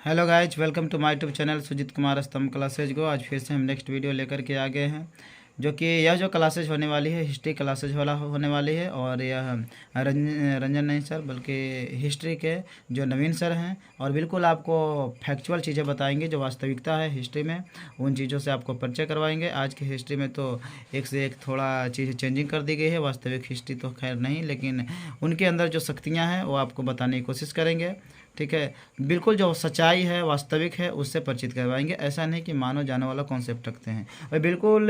Hello guys, welcome to my YouTube channel Sujeet Kumar Stambh classes को। आज फिर से हम नेक्स्ट वीडियो लेकर के आ गए हैं, जो कि यह जो क्लासेज होने वाली है हिस्ट्री क्लासेज वाला होने वाली है। और यह रंजन नहीं सर, बल्कि हिस्ट्री के जो नवीन सर हैं, और बिल्कुल आपको फैक्चुअल चीज़ें बताएंगे जो वास्तविकता है हिस्ट्री में, उन चीज़ों से आपको परिचय करवाएंगे। आज की हिस्ट्री में तो एक से एक थोड़ा चीज़ चेंजिंग कर दी गई है, वास्तविक हिस्ट्री तो खैर नहीं, लेकिन उनके अंदर जो शक्तियाँ हैं वो आपको बताने की कोशिश करेंगे। ठीक है, बिल्कुल जो सच्चाई है वास्तविक है उससे परिचित करवाएंगे। ऐसा नहीं कि मानो जाने वाला कॉन्सेप्ट रखते हैं, और बिल्कुल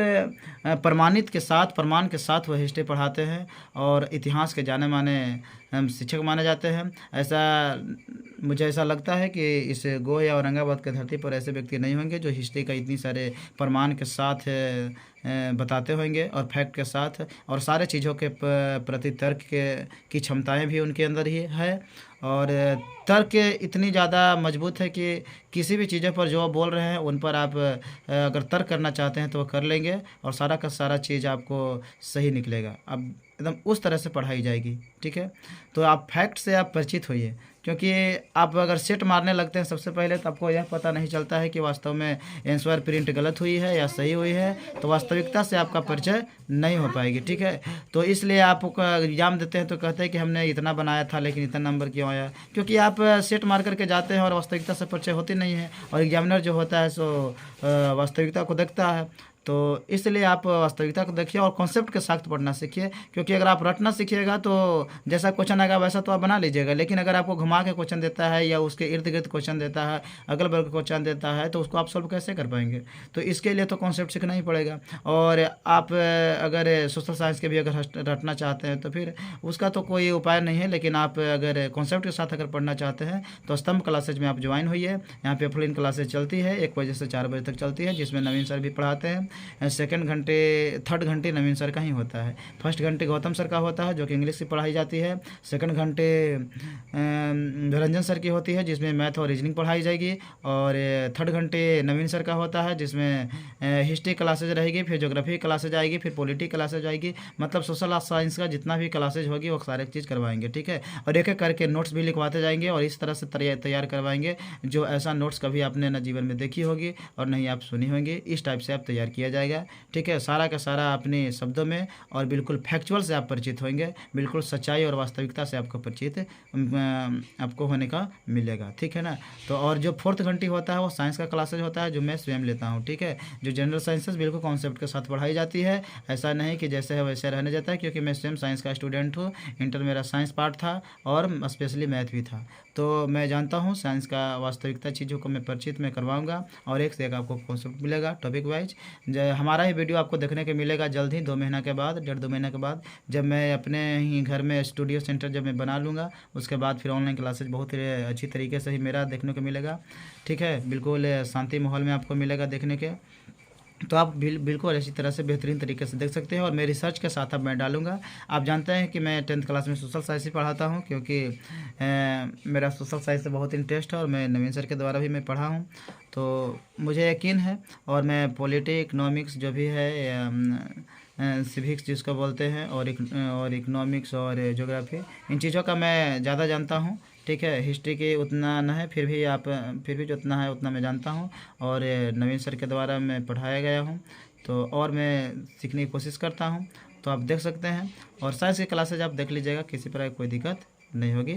प्रमाणित के साथ, प्रमाण के साथ वह हिस्ट्री पढ़ाते हैं, और इतिहास के जाने माने शिक्षक माने जाते हैं। मुझे ऐसा लगता है कि इस गो या औरंगाबाद की धरती पर ऐसे व्यक्ति नहीं होंगे जो हिस्ट्री का इतनी सारे प्रमाण के साथ बताते होंगे, और फैक्ट के साथ, और सारे चीज़ों के प्रति तर्क की क्षमताएं भी उनके अंदर ही है। और तर्क इतनी ज़्यादा मजबूत है कि किसी भी चीज़ों पर जो बोल रहे हैं उन पर आप अगर तर्क करना चाहते हैं तो वो कर लेंगे, और सारा का सारा चीज़ आपको सही निकलेगा। अब एकदम उस तरह से पढ़ाई जाएगी। ठीक है, तो आप फैक्ट से आप परिचित होइए, क्योंकि आप अगर सेट मारने लगते हैं सबसे पहले तो आपको यह पता नहीं चलता है कि वास्तव में आंसर प्रिंट गलत हुई है या सही हुई है, तो वास्तविकता से आपका परिचय नहीं हो पाएगी। ठीक है, तो इसलिए आप एग्ज़ाम देते हैं तो कहते हैं कि हमने इतना बनाया था लेकिन इतना नंबर क्यों आया, क्योंकि आप सेट मार करके जाते हैं और वास्तविकता से परिचय होती नहीं है, और एग्जामिनर जो होता है सो वास्तविकता को देखता है। तो इसलिए आप वास्तविकता को देखिए और कॉन्सेप्ट के साथ पढ़ना सीखिए, क्योंकि अगर आप रटना सीखिएगा तो जैसा क्वेश्चन आएगा वैसा तो आप बना लीजिएगा, लेकिन अगर आपको घुमा के क्वेश्चन देता है या उसके इर्द गिर्द क्वेश्चन देता है, अगल बगल क्वेश्चन देता है, तो उसको आप सॉल्व कैसे कर पाएंगे। तो इसके लिए तो कॉन्सेप्ट सीखना ही पड़ेगा। और आप अगर सोशल साइंस के भी अगर रटना चाहते हैं तो फिर उसका तो कोई उपाय नहीं है, लेकिन आप अगर कॉन्सेप्ट के साथ अगर पढ़ना चाहते हैं तो स्तंभ क्लासेज में आप ज्वाइन होइए। यहाँ पे ऑफलाइन क्लासेज चलती है 1 बजे से 4 बजे तक चलती है, जिसमें नवीन सर भी पढ़ाते हैं। थर्ड घंटे नवीन सर का ही होता है। फर्स्ट घंटे गौतम सर का होता है जो कि इंग्लिश की पढ़ाई जाती है। सेकंड घंटे रंजन सर की होती है जिसमें मैथ और रीजनिंग पढ़ाई जाएगी। और थर्ड घंटे नवीन सर का होता है जिसमें हिस्ट्री क्लासेज रहेगी, फिर ज्योग्राफी क्लासेज आएगी, फिर पॉलिटी क्लासेज आएगी। मतलब सोशल साइंस का जितना भी क्लासेज होगी वो सारे चीज़ करवाएंगे। ठीक है, और एक एक करके नोट्स भी लिखवाते जाएंगे, और इस तरह से तैयार करवाएंगे जो ऐसा नोट्स कभी आपने न जीवन में देखी होगी और नहीं आप सुनी होंगी। इस टाइप से आप तैयार किया जाएगा। ठीक है, सारा का सारा अपने शब्दों में, और बिल्कुल फैक्चुअल से आप परिचित होंगे, बिल्कुल सच्चाई और वास्तविकता से आपको परिचित आपको होने का मिलेगा। ठीक है ना। तो और जो फोर्थ घंटी होता है वो साइंस का क्लासेज होता है जो मैं स्वयं लेता हूँ। ठीक है, जो जनरल साइंसेस बिल्कुल कॉन्सेप्ट के साथ पढ़ाई जाती है। ऐसा नहीं कि जैसे है वैसे रहने जाता है, क्योंकि मैं स्वयं साइंस का स्टूडेंट हूँ। इंटर मेरा साइंस पार्ट था और स्पेशली मैथ भी था, तो मैं जानता हूँ साइंस का वास्तविकता चीज़ों को मैं परिचित मैं करवाऊँगा, और एक से एक आपको कॉन्सेप्ट मिलेगा टॉपिक वाइज। हमारा ही वीडियो आपको देखने को मिलेगा जल्द ही, 2 महीना के बाद, 1.5-2 महीने के बाद, जब मैं अपने ही घर में स्टूडियो सेंटर जब मैं बना लूँगा, उसके बाद फिर ऑनलाइन क्लासेज बहुत ही अच्छी तरीके से ही मेरा देखने को मिलेगा। ठीक है, बिल्कुल शांति माहौल में आपको मिलेगा देखने के, तो आप बिल्कुल इसी तरह से बेहतरीन तरीके से देख सकते हैं। और मेरी रिसर्च के साथ अब मैं डालूंगा। आप जानते हैं कि मैं 10th क्लास में सोशल साइंस ही पढ़ाता हूं, क्योंकि मेरा सोशल साइंस से बहुत इंटरेस्ट है, और मैं नवीन सर के द्वारा भी मैं पढ़ा हूं, तो मुझे यकीन है। और मैं पॉलिटी, इकनॉमिक्स जो भी है, सिविक्स जिसको बोलते हैं, और इकनॉमिक्स और ज्योग्राफी, इन चीज़ों का मैं ज़्यादा जानता हूँ। ठीक है, हिस्ट्री की उतना न है, फिर भी जो उतना है उतना मैं जानता हूँ, और नवीन सर के द्वारा मैं पढ़ाया गया हूँ, तो और मैं सीखने की कोशिश करता हूँ। तो आप देख सकते हैं, और साइंस की क्लासेज आप देख लीजिएगा, किसी प्रकार की कोई दिक्कत नहीं होगी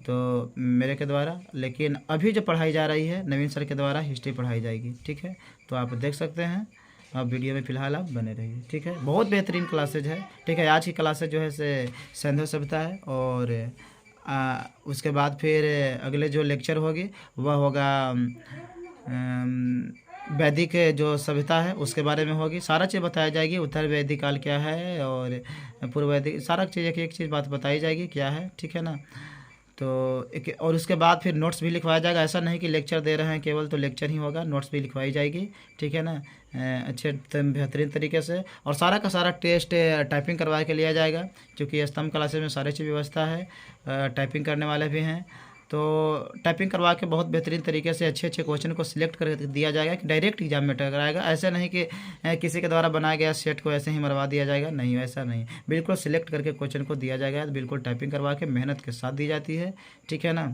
तो मेरे के द्वारा। लेकिन अभी जो पढ़ाई जा रही है नवीन सर के द्वारा हिस्ट्री पढ़ाई जाएगी। ठीक है, तो आप देख सकते हैं। आप वीडियो में फ़िलहाल आप बने रहिए। ठीक है, बहुत बेहतरीन क्लासेज है। ठीक है, आज की क्लासेज जो है से संध्या सभ्यता है, और उसके बाद फिर अगले जो लेक्चर होगी वह होगा वैदिक जो सभ्यता है उसके बारे में होगी। सारा चीज़ बताया जाएगी, उत्तर वैदिक काल क्या है और पूर्व वैदिक, सारा चीज़ एक चीज़ बात बताई जाएगी क्या है। ठीक है ना। तो और उसके बाद फिर नोट्स भी लिखवाया जाएगा। ऐसा नहीं कि लेक्चर दे रहे हैं केवल तो लेक्चर ही होगा, नोट्स भी लिखवाई जाएगी। ठीक है ना, अच्छे बेहतरीन तरीके से। और सारा का सारा टेस्ट टाइपिंग करवा के लिया जाएगा, क्योंकि स्तंभ क्लासेज में सारी चीज़ व्यवस्था है। टाइपिंग करने वाले भी हैं, तो टाइपिंग करवा के बहुत बेहतरीन तरीके से अच्छे अच्छे क्वेश्चन को सिलेक्ट कर दिया जाएगा कि डायरेक्ट एग्जाम में टकराएगा। ऐसा नहीं कि किसी के द्वारा बनाया गया सेट को ऐसे ही मरवा दिया जाएगा, नहीं, ऐसा नहीं। बिल्कुल सिलेक्ट करके क्वेश्चन को दिया जाएगा, बिल्कुल टाइपिंग करवा के मेहनत के साथ दी जाती है। ठीक है ना।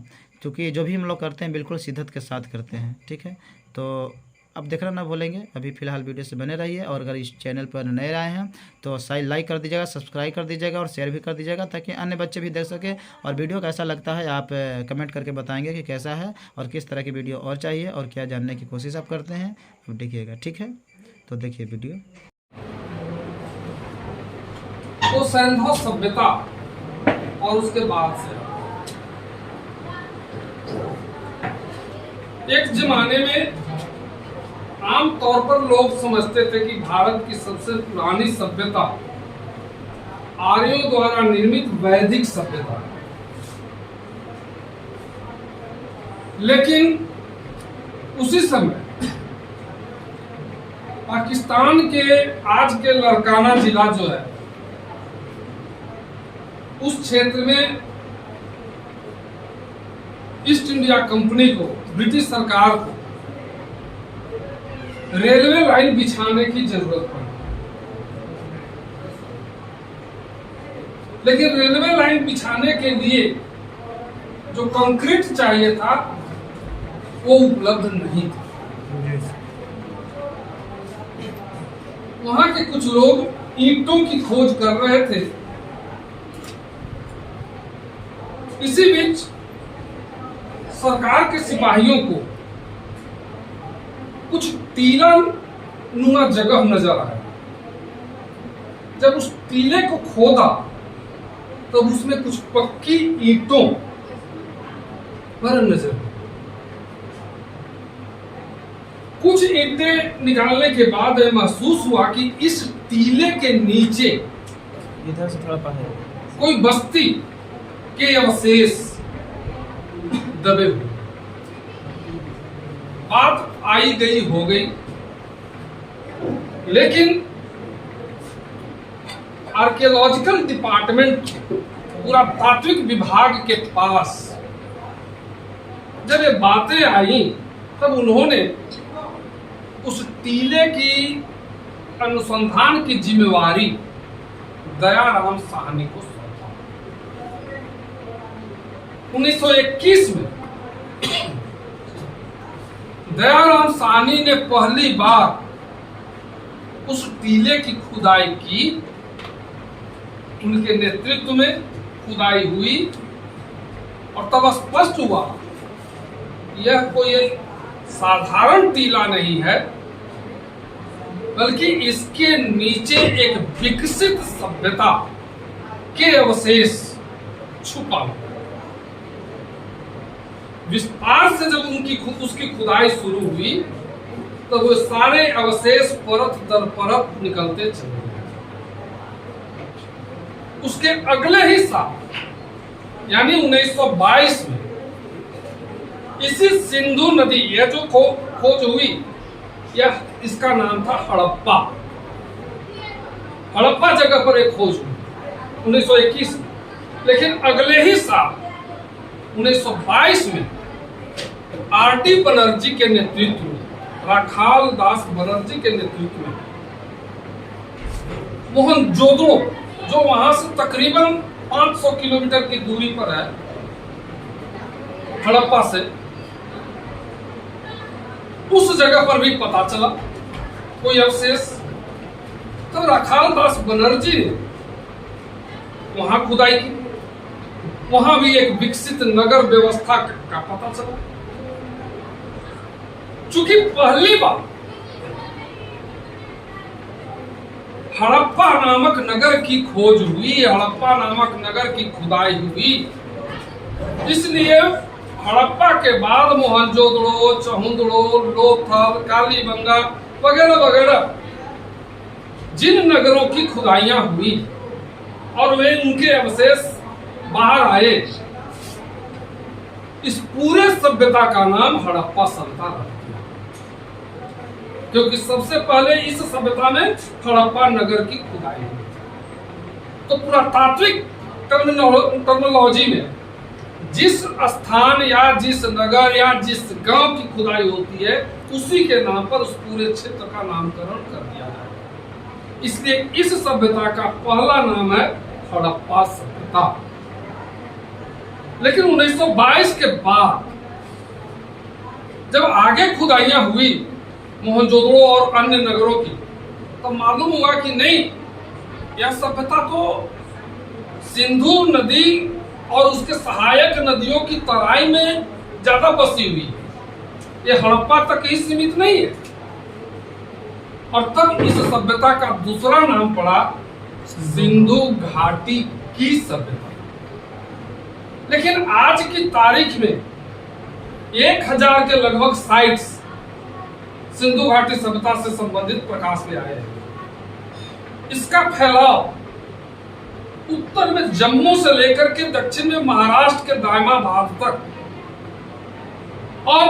क्योंकि जो भी हम लोग करते हैं बिल्कुल शिद्दत के साथ करते हैं। ठीक है, तो अब देखना ना भूलेंगे। अभी फ़िलहाल वीडियो से बने रहिए, और अगर इस चैनल पर नए आए हैं तो शायद लाइक कर दीजिएगा, सब्सक्राइब कर दीजिएगा और शेयर भी कर दीजिएगा, ताकि अन्य बच्चे भी देख सकें। और वीडियो कैसा लगता है आप कमेंट करके बताएंगे कि कैसा है और किस तरह की वीडियो और चाहिए और क्या जानने की कोशिश आप करते हैं, अब देखिएगा। ठीक है, तो देखिए वीडियो। तो सैंधव सभ्यता और उसके बाद से एक जमाने में आम तौर पर लोग समझते थे कि भारत की सबसे पुरानी सभ्यता आर्यों द्वारा निर्मित वैदिक सभ्यता है। लेकिन उसी समय पाकिस्तान के आज के लड़काना जिला जो है, उस क्षेत्र में ईस्ट इंडिया कंपनी को, ब्रिटिश सरकार को रेलवे लाइन बिछाने की जरूरत पड़ी। लेकिन रेलवे लाइन बिछाने के लिए जो कंक्रीट चाहिए था वो उपलब्ध नहीं था। वहां के कुछ लोग ईंटों की खोज कर रहे थे। इसी बीच सरकार के सिपाहियों को कुछ टीला नुमा जगह नजर आया। जब उस टीले को खोदा तो उसमें कुछ पक्की ईंटों पर नजर आई। कुछ ईंटें निकालने के बाद महसूस हुआ कि इस टीले के नीचे इधर से थोड़ा पहले कोई बस्ती के अवशेष दबे हुए। बात आई गई हो गई, लेकिन आर्कियोलॉजिकल डिपार्टमेंट, पुरातात्विक विभाग के पास जब ये बातें आई तब उन्होंने उस टीले की अनुसंधान की जिम्मेवारी दयाराम साहनी को सौंपा। 1921 में दयाराम साहनी ने पहली बार उस टीले की खुदाई की। उनके नेतृत्व में खुदाई हुई और तब स्पष्ट हुआ यह कोई साधारण टीला नहीं है, बल्कि इसके नीचे एक विकसित सभ्यता के अवशेष छुपा हुआ। विस्तार से जब उसकी खुदाई शुरू हुई तो वो सारे अवशेष परत दर परत निकलते चले गए। उसके अगले ही साल यानी 1922 में इसी सिंधु नदी, यह जो खोज हुई, यह इसका नाम था हड़प्पा। हड़प्पा जगह पर एक खोज हुई 1921 में। लेकिन अगले ही साल 1922 में आर.डी. बनर्जी के नेतृत्व में, राखाल दास बनर्जी के नेतृत्व में मोहनजोदड़ो, जो वहां से तकरीबन 500 किलोमीटर की दूरी पर है हड़प्पा से, उस जगह पर भी पता चला कोई अवशेष। तो राखाल दास बनर्जी ने वहां खुदाई की। वहां भी एक विकसित नगर व्यवस्था का पता चला। चूंकि पहली बार हड़प्पा नामक नगर की खोज हुई, हड़प्पा नामक नगर की खुदाई हुई, इसलिए हड़प्पा के बाद मोहनजोदड़ो, चहुंदड़ो, लोथल, कालीबंगा वगैरह वगैरह जिन नगरों की खुदाइयां हुई और वे उनके अवशेष बाहर आए, इस पूरे सभ्यता का नाम हड़प्पा सभ्यता रखा, क्योंकि सबसे पहले इस सभ्यता में हड़प्पा नगर की खुदाई हुई। तो पुरातात्विक टर्मिनोलॉजी में जिस स्थान या जिस नगर या जिस गांव की खुदाई होती है, उसी के नाम पर उस पूरे क्षेत्र का नामकरण कर दिया जाए। इसलिए इस सभ्यता का पहला नाम है हड़प्पा सभ्यता। लेकिन 1922 के बाद जब आगे खुदाइयां हुई मोहनजोदड़ो और अन्य नगरों की, तो मालूम हुआ कि नहीं, यह सभ्यता तो सिंधु नदी और उसके सहायक नदियों की तराई में ज्यादा बसी हुई है, ये हड़प्पा तक ही सीमित नहीं है। और तब इस सभ्यता का दूसरा नाम पड़ा सिंधु घाटी की सभ्यता। लेकिन आज की तारीख में 1000 के लगभग साइट्स सिंधु घाटी सभ्यता से संबंधित प्रकाश में आए हैं। इसका फैलाव उत्तर में जम्मू से लेकर के दक्षिण में महाराष्ट्र के दायमाबाद तक और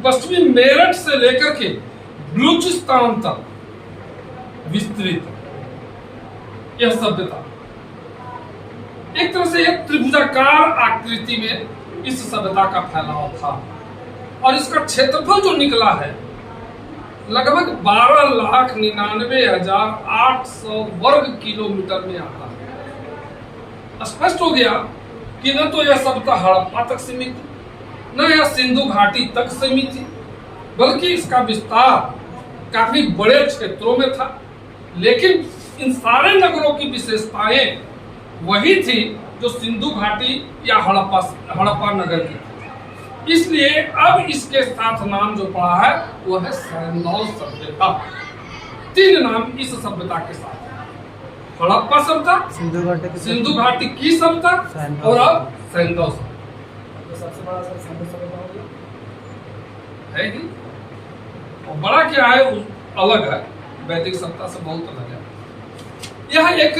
पश्चिमी मेरठ से लेकर के बलूचिस्तान तक विस्तृत यह सभ्यता। एक तरह से एक त्रिभुजाकार आकृति में इस सभ्यता का फैलाव था और इसका क्षेत्रफल जो निकला है लगभग 12,99,800 वर्ग किलोमीटर में आता है। स्पष्ट हो गया कि न तो यह सभ्यता हड़प्पा तक सीमित थी, न यह सिंधु घाटी तक सीमित थी, बल्कि इसका विस्तार काफी बड़े क्षेत्रों में था। लेकिन इन सारे नगरों की विशेषताएं वही थी जो सिंधु घाटी या हड़प्पा नगर की थी। इसलिए अब इसके साथ नाम जो पड़ा है वो है सैंधव सभ्यता। 3 नाम इस सभ्यता के साथ, हड़प्पा सभ्यता, सिंधु घाटी की सभ्यता और अब सैंधव सभ्यता। सबसे बड़ा सैंधव सभ्यता हो गया है ही। और बड़ा क्या है, अलग है, वैदिक सभ्यता से बहुत अलग है। यह एक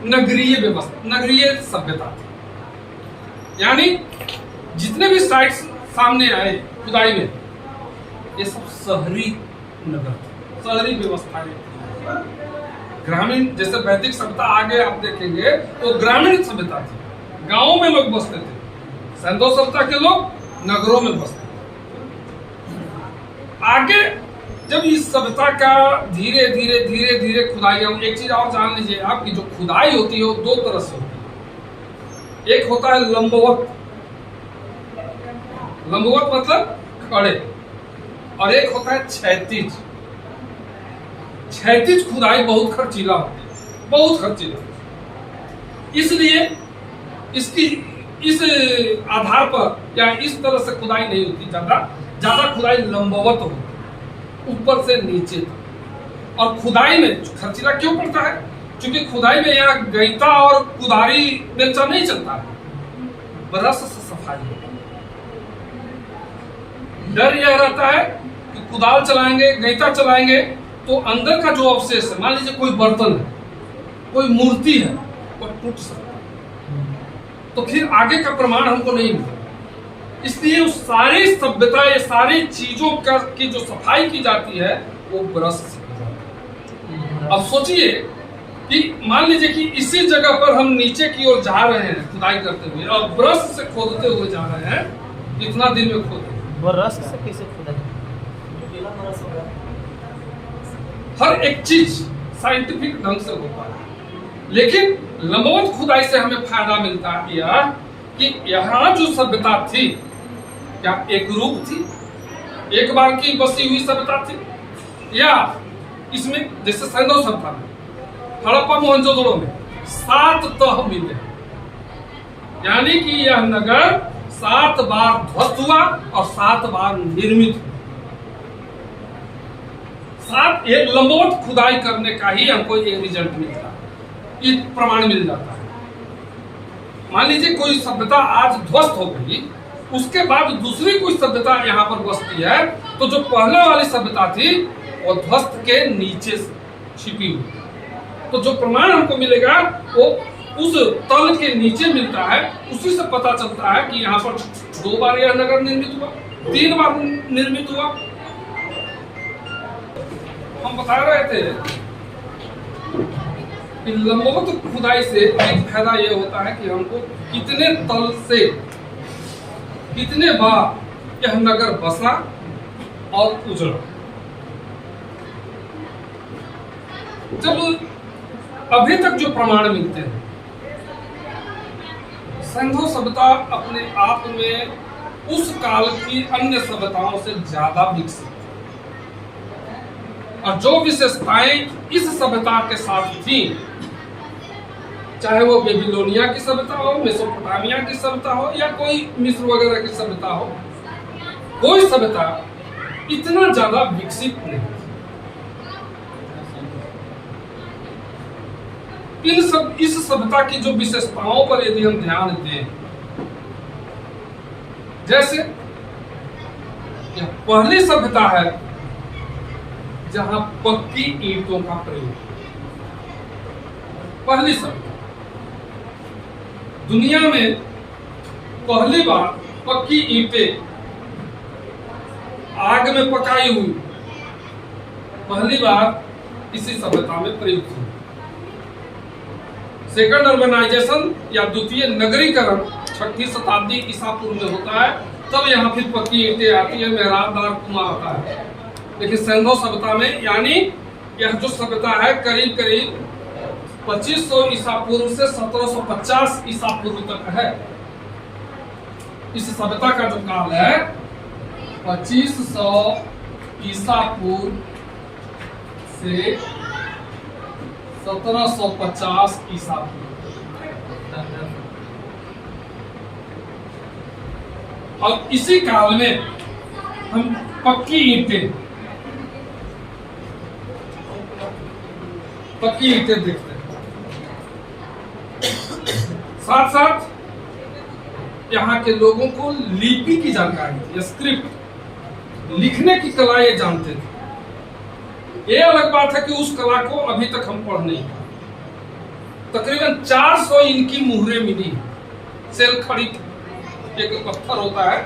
नगरीय व्यवस्था, नगरीय सभ्यता थी। यानी जितने भी साइट्स सामने आए खुदाई में, ये सब शहरी नगर थे, शहरी व्यवस्थाएं थी। ग्रामीण, जैसे वैदिक सभ्यता आगे आप देखेंगे तो ग्रामीण सभ्यता थी, गांवों में लोग बसते थे। सैंधव सभ्यता के लोग नगरों में बसते थे। आगे जब इस सभ्यता का धीरे धीरे खुदाई, एक चीज और जान लीजिए आप कि जो खुदाई होती है वो 2 तरह से होती है। एक होता है लंबवत, लंबवत मतलब खड़े, और एक होता है क्षैतिज। क्षैतिज खुदाई बहुत खर्चीला होती है, बहुत खर्चीला। इसलिए इसकी इस आधार पर या इस तरह से खुदाई नहीं होती, ज्यादा खुदाई लंबवत होती, ऊपर से नीचे तक। और खुदाई में खर्चीला क्यों पड़ता है? क्योंकि खुदाई में यहाँ गईता और कुदारी बेलचा नहीं चलता है, ब्रश से सफाई होती है। डर यह रहता है कि कुदाल चलाएंगे, गईता चलाएंगे तो अंदर का जो अवशेष है, मान लीजिए कोई बर्तन है, कोई मूर्ति है, वो टूट सकता है, तो फिर आगे का प्रमाण हमको नहीं मिलता। इसलिए उस सारी सभ्यता, ये सारी चीजों की जो सफाई की जाती है वो ब्रश से की जाती है। अब सोचिए कि मान लीजिए कि इसी जगह पर हम नीचे की ओर जा रहे हैं खुदाई करते हुए और ब्रश से खोदते हुए जा रहे हैं, कितना दिन में खोदते? ब्रश से कैसे खोदा? हर एक चीज साइंटिफिक ढंग से होता है। लेकिन लंबवत खुदाई से हमें फायदा मिलता है कि यहाँ जो सभ्यता थी क्या एक रूप थी, एक बार की बसी हुई सभ्यता थी, या इसमें जैसे सैंधव सभ्यता में, हड़प्पा मोहनजोदड़ो में 7 तह मिले, यानी कि यह नगर 7 बार ध्वस्त हुआ और 7 बार निर्मित हुआ। 7 एक लंबवत खुदाई करने का ही हमको एक रिजल्ट मिलता है, ये प्रमाण मिल जाता है। मान लीजिए कोई सभ्यता आज ध्वस्त हो गई, उसके बाद दूसरी कोई सभ्यता यहाँ पर बसती है, तो जो पहले वाली सभ्यता थी वो ध्वस्त के नीचे छिपी हुई, तो जो प्रमाण हमको मिलेगा वो उस तल के नीचे मिलता है। उसी से पता चलता है कि यहाँ पर 2 बार यह नगर निर्मित हुआ, 3 बार निर्मित हुआ। हम बता रहे थे कि लंबवत खुदाई से एक फायदा यह होता है कि हमको कितने तल से कितने बार यह नगर बसा और उजड़ा। जब अभी तक जो प्रमाण मिलते हैं सिंधु सभ्यता अपने आप में उस काल की अन्य सभ्यताओं से ज्यादा विकसित थी, और जो विशेषताएं इस सभ्यता के साथ थी, चाहे वो बेबीलोनिया की सभ्यता हो, मेसोपोटामिया की सभ्यता हो, या कोई मिस्र वगैरह की सभ्यता हो, कोई सभ्यता इतना ज्यादा विकसित नहीं थी। इस सभ्यता की जो विशेषताओं पर यदि हम ध्यान दें, जैसे यह पहली सभ्यता है जहां पक्की ईंटों का प्रयोग, पहली सभ्यता दुनिया में पहली बार पक्की ईंटें आग में पकाई हुई पहली बार इसी सभ्यता में प्रयुक्त हुई। सेकंड अर्बनाइजेशन या द्वितीय नगरीकरण 6वीं शताब्दी ईसा पूर्व में होता है, तब यहाँ फिर पक्की ईंटें आती है, मेहराबदार कुआं आता है। लेकिन सिंधु सभ्यता में, यानी यह जो सभ्यता है करीब करीब 2500 ईसा पूर्व से 1750 ईसा पूर्व तक है। इस सभ्यता का जो काल है 2500 ईसा पूर्व से 1750 ईसा पूर्व। और इसी काल में हम पक्की ईंटें देखते हैं। साथ साथ यहाँ के लोगों को लिपि की जानकारी थी, स्क्रिप्ट लिखने की कला ये जानते थे। ये अलग बात है कि उस कला को अभी तक हम पढ़ नहीं पाए। तकरीबन 400 इनकी मुहरें मिली, सेल खड़ी, एक पत्थर होता है,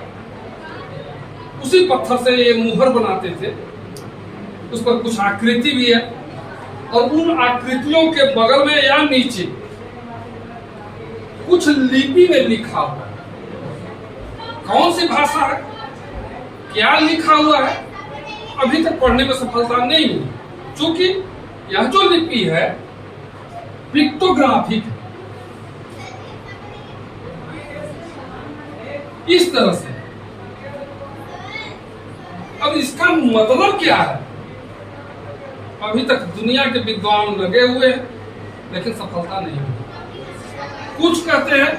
उसी पत्थर से ये मुहर बनाते थे। उस पर कुछ आकृति भी है, और उन आकृतियों के बगल में या नीचे कुछ लिपि में लिखा हुआ है। कौन सी भाषा है, क्या लिखा हुआ है, अभी तक पढ़ने में सफलता नहीं हुई, क्योंकि यह जो लिपि है पिक्टोग्राफिक, इस तरह से। अब इसका मतलब क्या है, अभी तक दुनिया के विद्वान लगे हुए हैं, लेकिन सफलता नहीं हुई। कुछ कहते हैं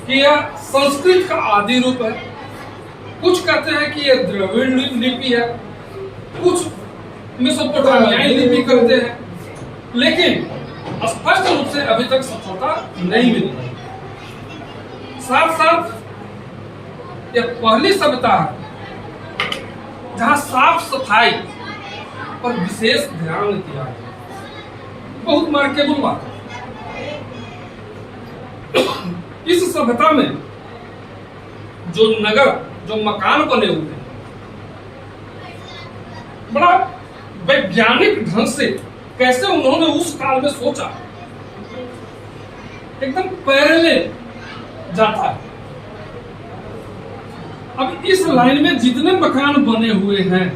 कि यह संस्कृत का आदि रूप है, कुछ कहते हैं कि यह द्रविड़ लिपि है, कुछ मेसोपोटामियाई लिपि करते हैं, लेकिन स्पष्ट रूप से अभी तक सफलता नहीं मिली। साथ साथ यह पहली सभ्यता है जहां साफ सफाई पर विशेष ध्यान दिया गया। बहुत मार्केबल बात है। इस सभ्यता में जो नगर, जो मकान बने हुए हैं, बड़ा वैज्ञानिक ढंग से कैसे उन्होंने उस काल में सोचा, एकदम पहले जाता है। अब इस लाइन में जितने मकान बने हुए हैं,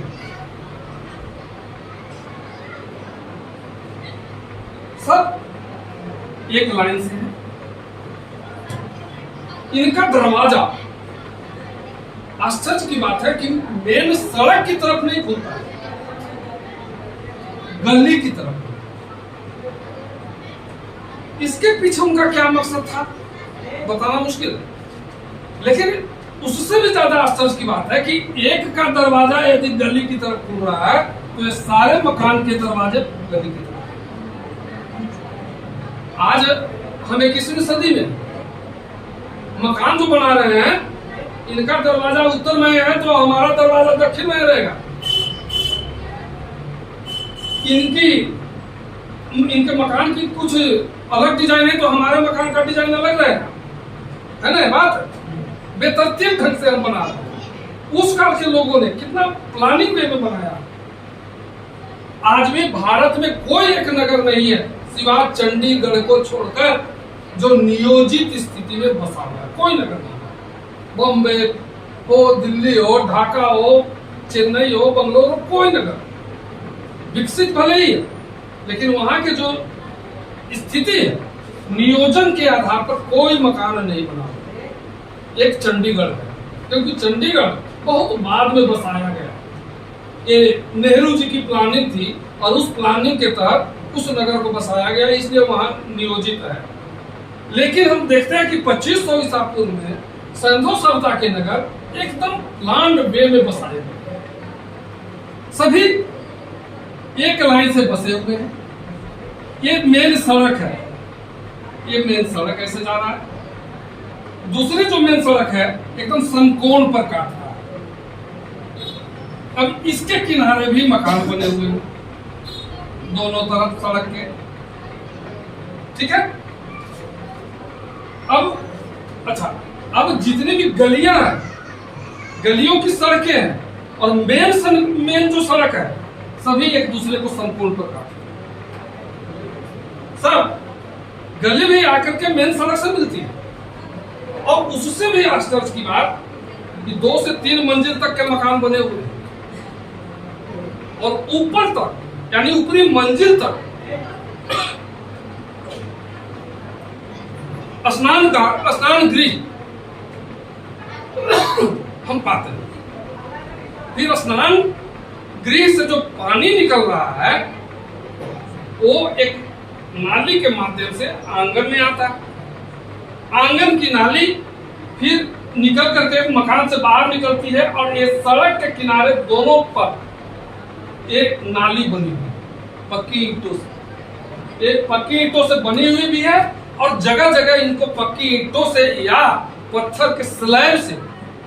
सब एक लाइन से है। इनका दरवाजा, आश्चर्य की बात है कि मेन सड़क की तरफ नहीं खुलता, गली की तरफ। इसके पीछे उनका क्या मकसद था बताना मुश्किल है, लेकिन उससे भी ज्यादा आश्चर्य की बात है कि एक का दरवाजा यदि गली की तरफ खुल रहा है, तो ये सारे मकान के दरवाजे गली की तरफ। आज हम 21वीं सदी में मकान जो बना रहे हैं, इनका दरवाजा उत्तर में है तो हमारा दरवाजा दक्षिण में रहेगा। इनके मकान की कुछ अलग डिजाइन है तो हमारे मकान का डिजाइन अलग रहेगा, है ना बात। बेतरतीब ढंग से हम बना रहे हैं। उस काल के लोगों ने कितना प्लानिंग वे में बनाया। आज भी भारत में कोई एक नगर नहीं है सिवाय चंडीगढ़ को छोड़कर जो नियोजित स्थिति में बसा हुआ है। कोई नगर नहीं, बॉम्बे हो, दिल्ली हो, ढाका हो, चेन्नई हो, बंगलोर हो, कोई नगर विकसित भले ही है, लेकिन वहां के जो स्थिति है, नियोजन के आधार पर कोई मकान नहीं बना। एक चंडीगढ़ है, क्योंकि चंडीगढ़ बहुत बाद में बसाया गया। ये नेहरू जी की प्लानिंग थी और उस प्लानिंग के तहत उस नगर को बसाया गया, इसलिए वहां नियोजित है। लेकिन हम देखते हैं कि 2500 ईसा पूर्व में सिंधु सभ्यता के नगर एकदम प्लान्ड वे में बसाए गए, सभी एक लाइन से बसे हुए हैं। ये मेन सड़क है, ये मेन सड़क ऐसे जा रहा है। दूसरी जो मेन सड़क है एकदम समकोण पर काट रहा है। अब इसके किनारे भी मकान बने हुए हैं दोनों तरफ सड़क के, ठीक है। अब अच्छा, अब जितनी भी गलियां हैं, गलियों की सड़कें हैं और मेन जो सड़क है सभी एक दूसरे को समकोण पर काटते हैं। सब गली भी आकर के मेन सड़क से मिलती है। और उससे भी आश्चर्य की बात कि 2 से 3 मंजिल तक के मकान बने हुए हैं और ऊपर तक यानी ऊपरी मंजिल तक स्नान गृह हम पाते हैं। फिर स्नान गृह से जो पानी निकल रहा है वो एक नाली के माध्यम से आंगन में आता है। आंगन की नाली फिर निकल करके मकान से बाहर निकलती है और ये सड़क के किनारे दोनों पर एक नाली बनी हुई पक्की ईंटों से। एक पक्की ईंटों से बनी हुई भी है और जगह जगह इनको पक्की ईंटों से या पत्थर के स्लैब से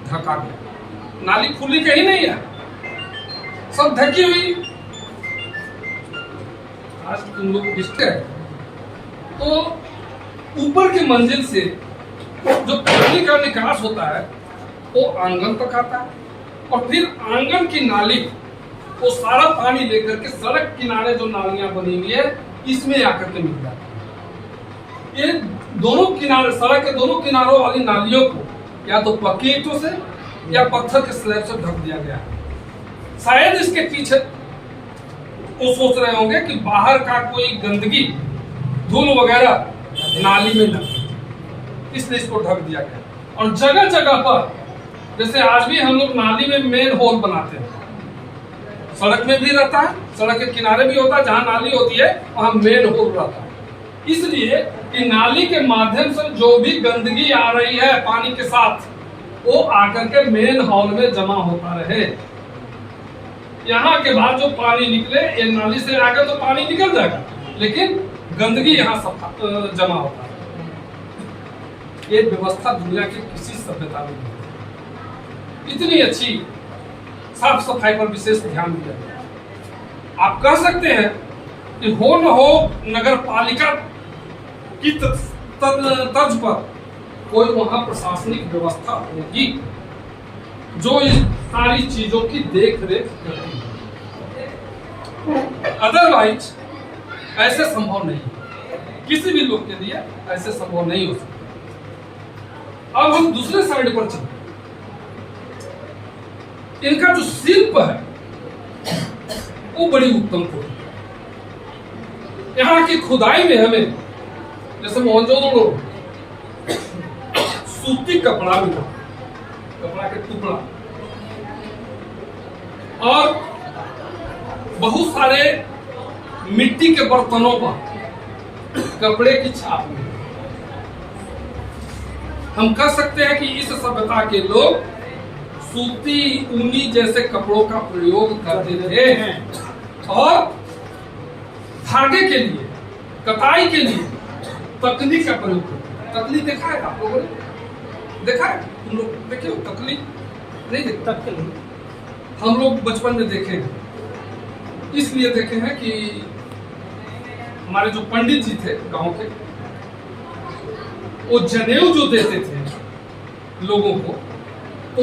ढका गया। नाली खुली कहीं नहीं है, सब ढकी हुई। आज तुम लोग है तो ऊपर के मंजिल से जो पानी का निकास होता है वो आंगन तक आता है और फिर आंगन की नाली वो सारा पानी लेकर के सड़क किनारे जो नालियां बनी हुई है इसमें आकर के मिल जाता है। ये दोनों किनारे, सड़क के दोनों किनारों वाली नालियों को या तो पक्की ईंटों से या पत्थर के स्लैब से ढक दिया गया है। शायद इसके पीछे वो सोच रहे होंगे कि बाहर का कोई गंदगी, धूल वगैरह नाली में न, इसलिए इसको ढक दिया गया। और जगह जगह पर जैसे आज भी हम लोग नाली में मेन होल बनाते हैं, सड़क में भी रहता है, सड़क के किनारे भी होता है, जहां नाली होती है वहां मेन होल रहता है। इसलिए कि नाली के माध्यम से जो भी गंदगी आ रही है पानी के साथ वो आकर के मेन हॉल में जमा होता रहे। यहाँ के बाद जो पानी निकले, ये नाली से आकर तो पानी निकल जाएगा लेकिन गंदगी यहाँ जमा होता है। ये व्यवस्था दुनिया की किसी सभ्यता में नहीं। इतनी अच्छी साफ सफाई पर विशेष ध्यान दिया गया। आप कह सकते हैं कि हो न हो नगर पालिका की तर्ज पर कोई वहां प्रशासनिक व्यवस्था होगी जो इस सारी चीजों की देख रेख करती है। अदरवाइज ऐसे संभव नहीं, किसी भी लोग के लिए ऐसे संभव नहीं हो सकता। अब हम दूसरे साइड पर चलते, इनका जो शिल्प है वो बड़ी उत्तम कोटि। यहाँ की खुदाई में हमें जैसे मोहनजोदड़ो सूती कपड़ा मिला, कपड़ा के टुकड़ा और बहुत सारे मिट्टी के बर्तनों पर कपड़े की छाप मिली। हम कह सकते हैं कि इस सभ्यता के लोग सूती ऊनी जैसे कपड़ों का प्रयोग करते थे और धागे के लिए, कताई के लिए तकली का प्रयोग करते। तकली देखा है आप लोगों ने? देखा है? तुम लोग देखे हो तकली? नहीं देखा? तकली हम लोग बचपन में देखे हैं, इसलिए देखे हैं कि हमारे जो पंडित जी थे गांव के, वो जनेऊ जो देते थे लोगों को तो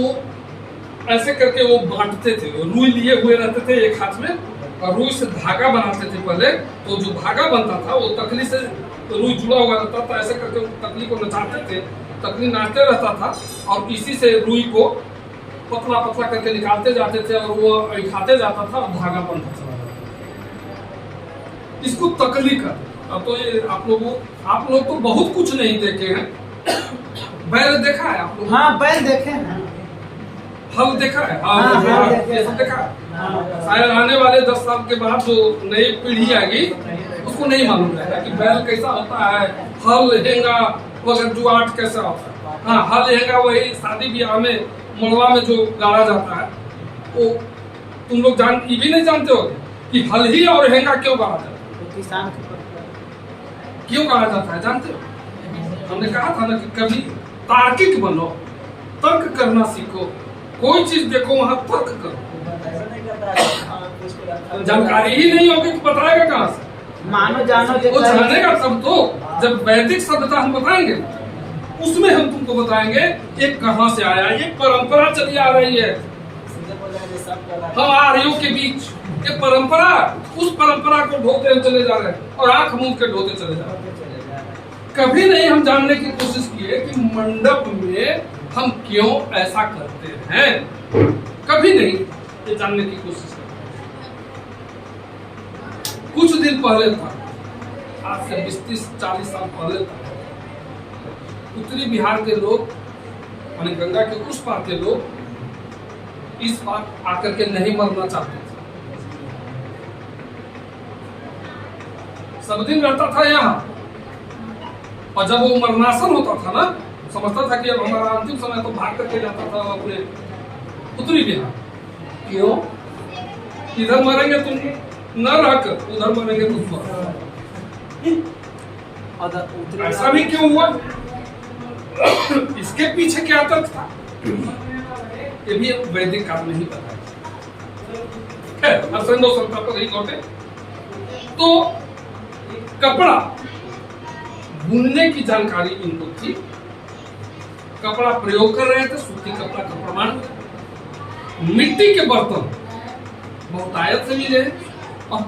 ऐसे करके वो बांटते थे। रुई लिए हुए रहते थे एक हाथ में और रुई से धागा बनाते थे पहले। तो जो धागा बनता था वो तकली से रुई जुड़ा हुआ रहता था, ऐसे करके तकली को नचाते थे, तकली नाचते रहता था और इसी से रुई को पतला पतला करके निकालते जाते थे और वो खाते जाता था और धागा बनता चला जाता था। इसको तकली का। अब तो ये आप लोग तो बहुत कुछ नहीं देखे हैं, बैल देखा है आप लोग? हाँ बैल देखे हैं। हल देखा है? हाँ, हाँ, देखे ये सब देखा है। शायद आने वाले 10 साल के बाद जो नई पीढ़ी आएगी उसको नहीं मालूम रहेगा कि बैल कैसा होता है, हल हेंगा वगैरह जुआट कैसा होता है। हाँ, हल हेंगा वही शादी ब्याह में मड़वा में जो गाड़ा जाता है, वो तुम लोग ये भी नहीं जानते हो कि हल ही और हेंगा क्यों गाड़ा जाता है? किसान क्यों गाड़ा जाता है जानते हो? हमने कहा था ना कि कभी तार्किक बनो, तर्क करना सीखो, कोई चीज देखो वहां तर्क करो। जानकारी ही नहीं होगी तो बताएगा कहाँ से? मानो जानो वो जानेगा तब तो, जब वैदिक सभ्यता हम बताएंगे उसमें हम तुमको बताएंगे ये कहाँ से आया, ये परंपरा चली आ रही है हम आर्यों के बीच। ये परंपरा, उस परंपरा को ढोते हम चले जा रहे हैं और आंख मूंद के ढोते चले जा रहे हैं। कभी नहीं हम जानने की कोशिश किए कि मंडप में हम क्यों ऐसा करते हैं, कभी नहीं ये जानने की कोशिश करते। कुछ दिन पहले था, आज से 20-30-40 साल पहले था, उत्तरी बिहार के लोग माने गंगा के उस पार के लोग इस पार आकर के नहीं मरना चाहते थे। सब दिन रहता था यहाँ, और जब वो मरणासन होता था ना, समझता था कि अब हमारा अंतिम समय, तो भाग करके जाता था अपने उत्तरी बिहार। क्यों? इधर मरेंगे तुम न रहकर, उधर मरेंगे तुम। ऐसा भी क्यों हुआ? इसके पीछे क्या तर्क था ये भी वैदिक काल में ही पता है। संता पर ही लौटे तो कपड़ा बुनने की जानकारी इनको थी, कपड़ा प्रयोग कर रहे थे, सूती कपड़ा का प्रमाण। मिट्टी के बर्तन बहुतायत से मिले और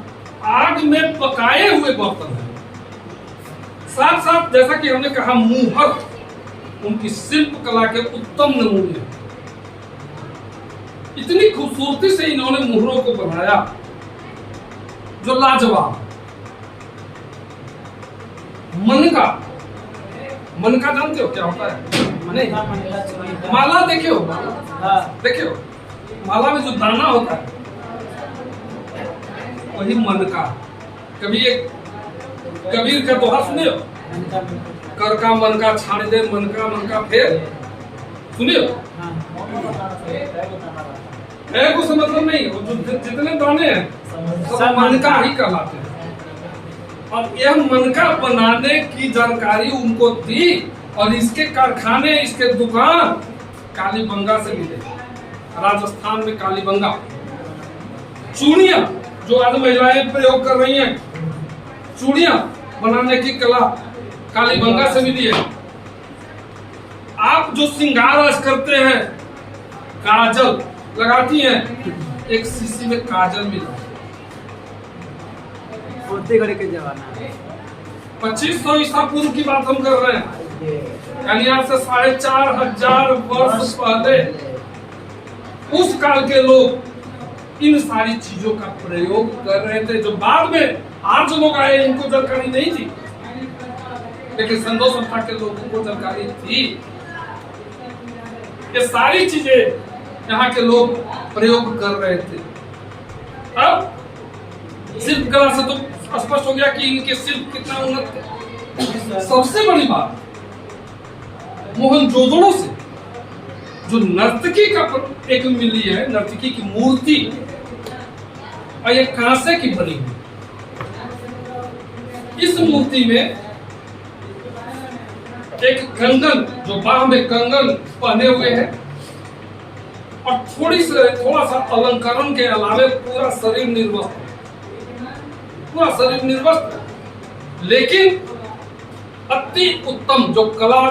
आग में पकाए हुए बर्तन है। साथ साथ जैसा कि हमने कहा, मुहर उनकी शिल्प कला के उत्तम नमूने। इतनी खूबसूरती से इन्होंने मुहरों को बनाया जो लाजवाब। मनका जानते हो क्या होता है? माला देखे हो? देखे हो? माला में जो दाना होता है वही मनका। कभी एक कबीर का दोहा सुने हो? कर का मन का छाड़ दे, मनका फेर, सुनिए। है कुछ मतलब नहीं, वो जो जितने दाने हैं सब मनका ही कहलाते हैं। और यह मनका बनाने की जानकारी उनको थी, और इसके कारखाने, इसके दुकान कालीबंगा से मिले। राजस्थान में कालीबंगा। चूड़ियां जो आज महिलाएं प्रयोग कर रही हैं, चूड़ियां बनाने की कला कालीबंगा से मिली है। आप जो श्रृंगार आज करते हैं, काजल लगाती हैं, एक शीशी में काजल मिला। घड़ी के जमाना 2500 ईसा पूर्व की बात हम कर रहे हैं, यानी आज से 4500 वर्ष पहले उस काल के लोग इन सारी चीजों का प्रयोग कर रहे थे, जो बाद में आज जो लोग आए इनको जानकारी नहीं थी, लेकिन संतो संस्था के लोगों को जानकारी थी। ये सारी चीजें यहाँ के लोग प्रयोग कर रहे थे। अब शिल्प कला से तो स्पष्ट हो गया कि इनके शिल्प कितना उन्नत है। सबसे बड़ी बात, मोहनजोदड़ो से जो नर्तकी का एक मिली है, नर्तकी की मूर्ति, और ये कांसे की बनी हुई। इस मूर्ति में एक कंगन, जो बाह में कंगन पहने हुए है, और थोड़ा सा अलंकरण के अलावे पूरा शरीर निर्वस्त्र, पूरा शरीर निर्वस्त्र। लेकिन अति उत्तम, जो कला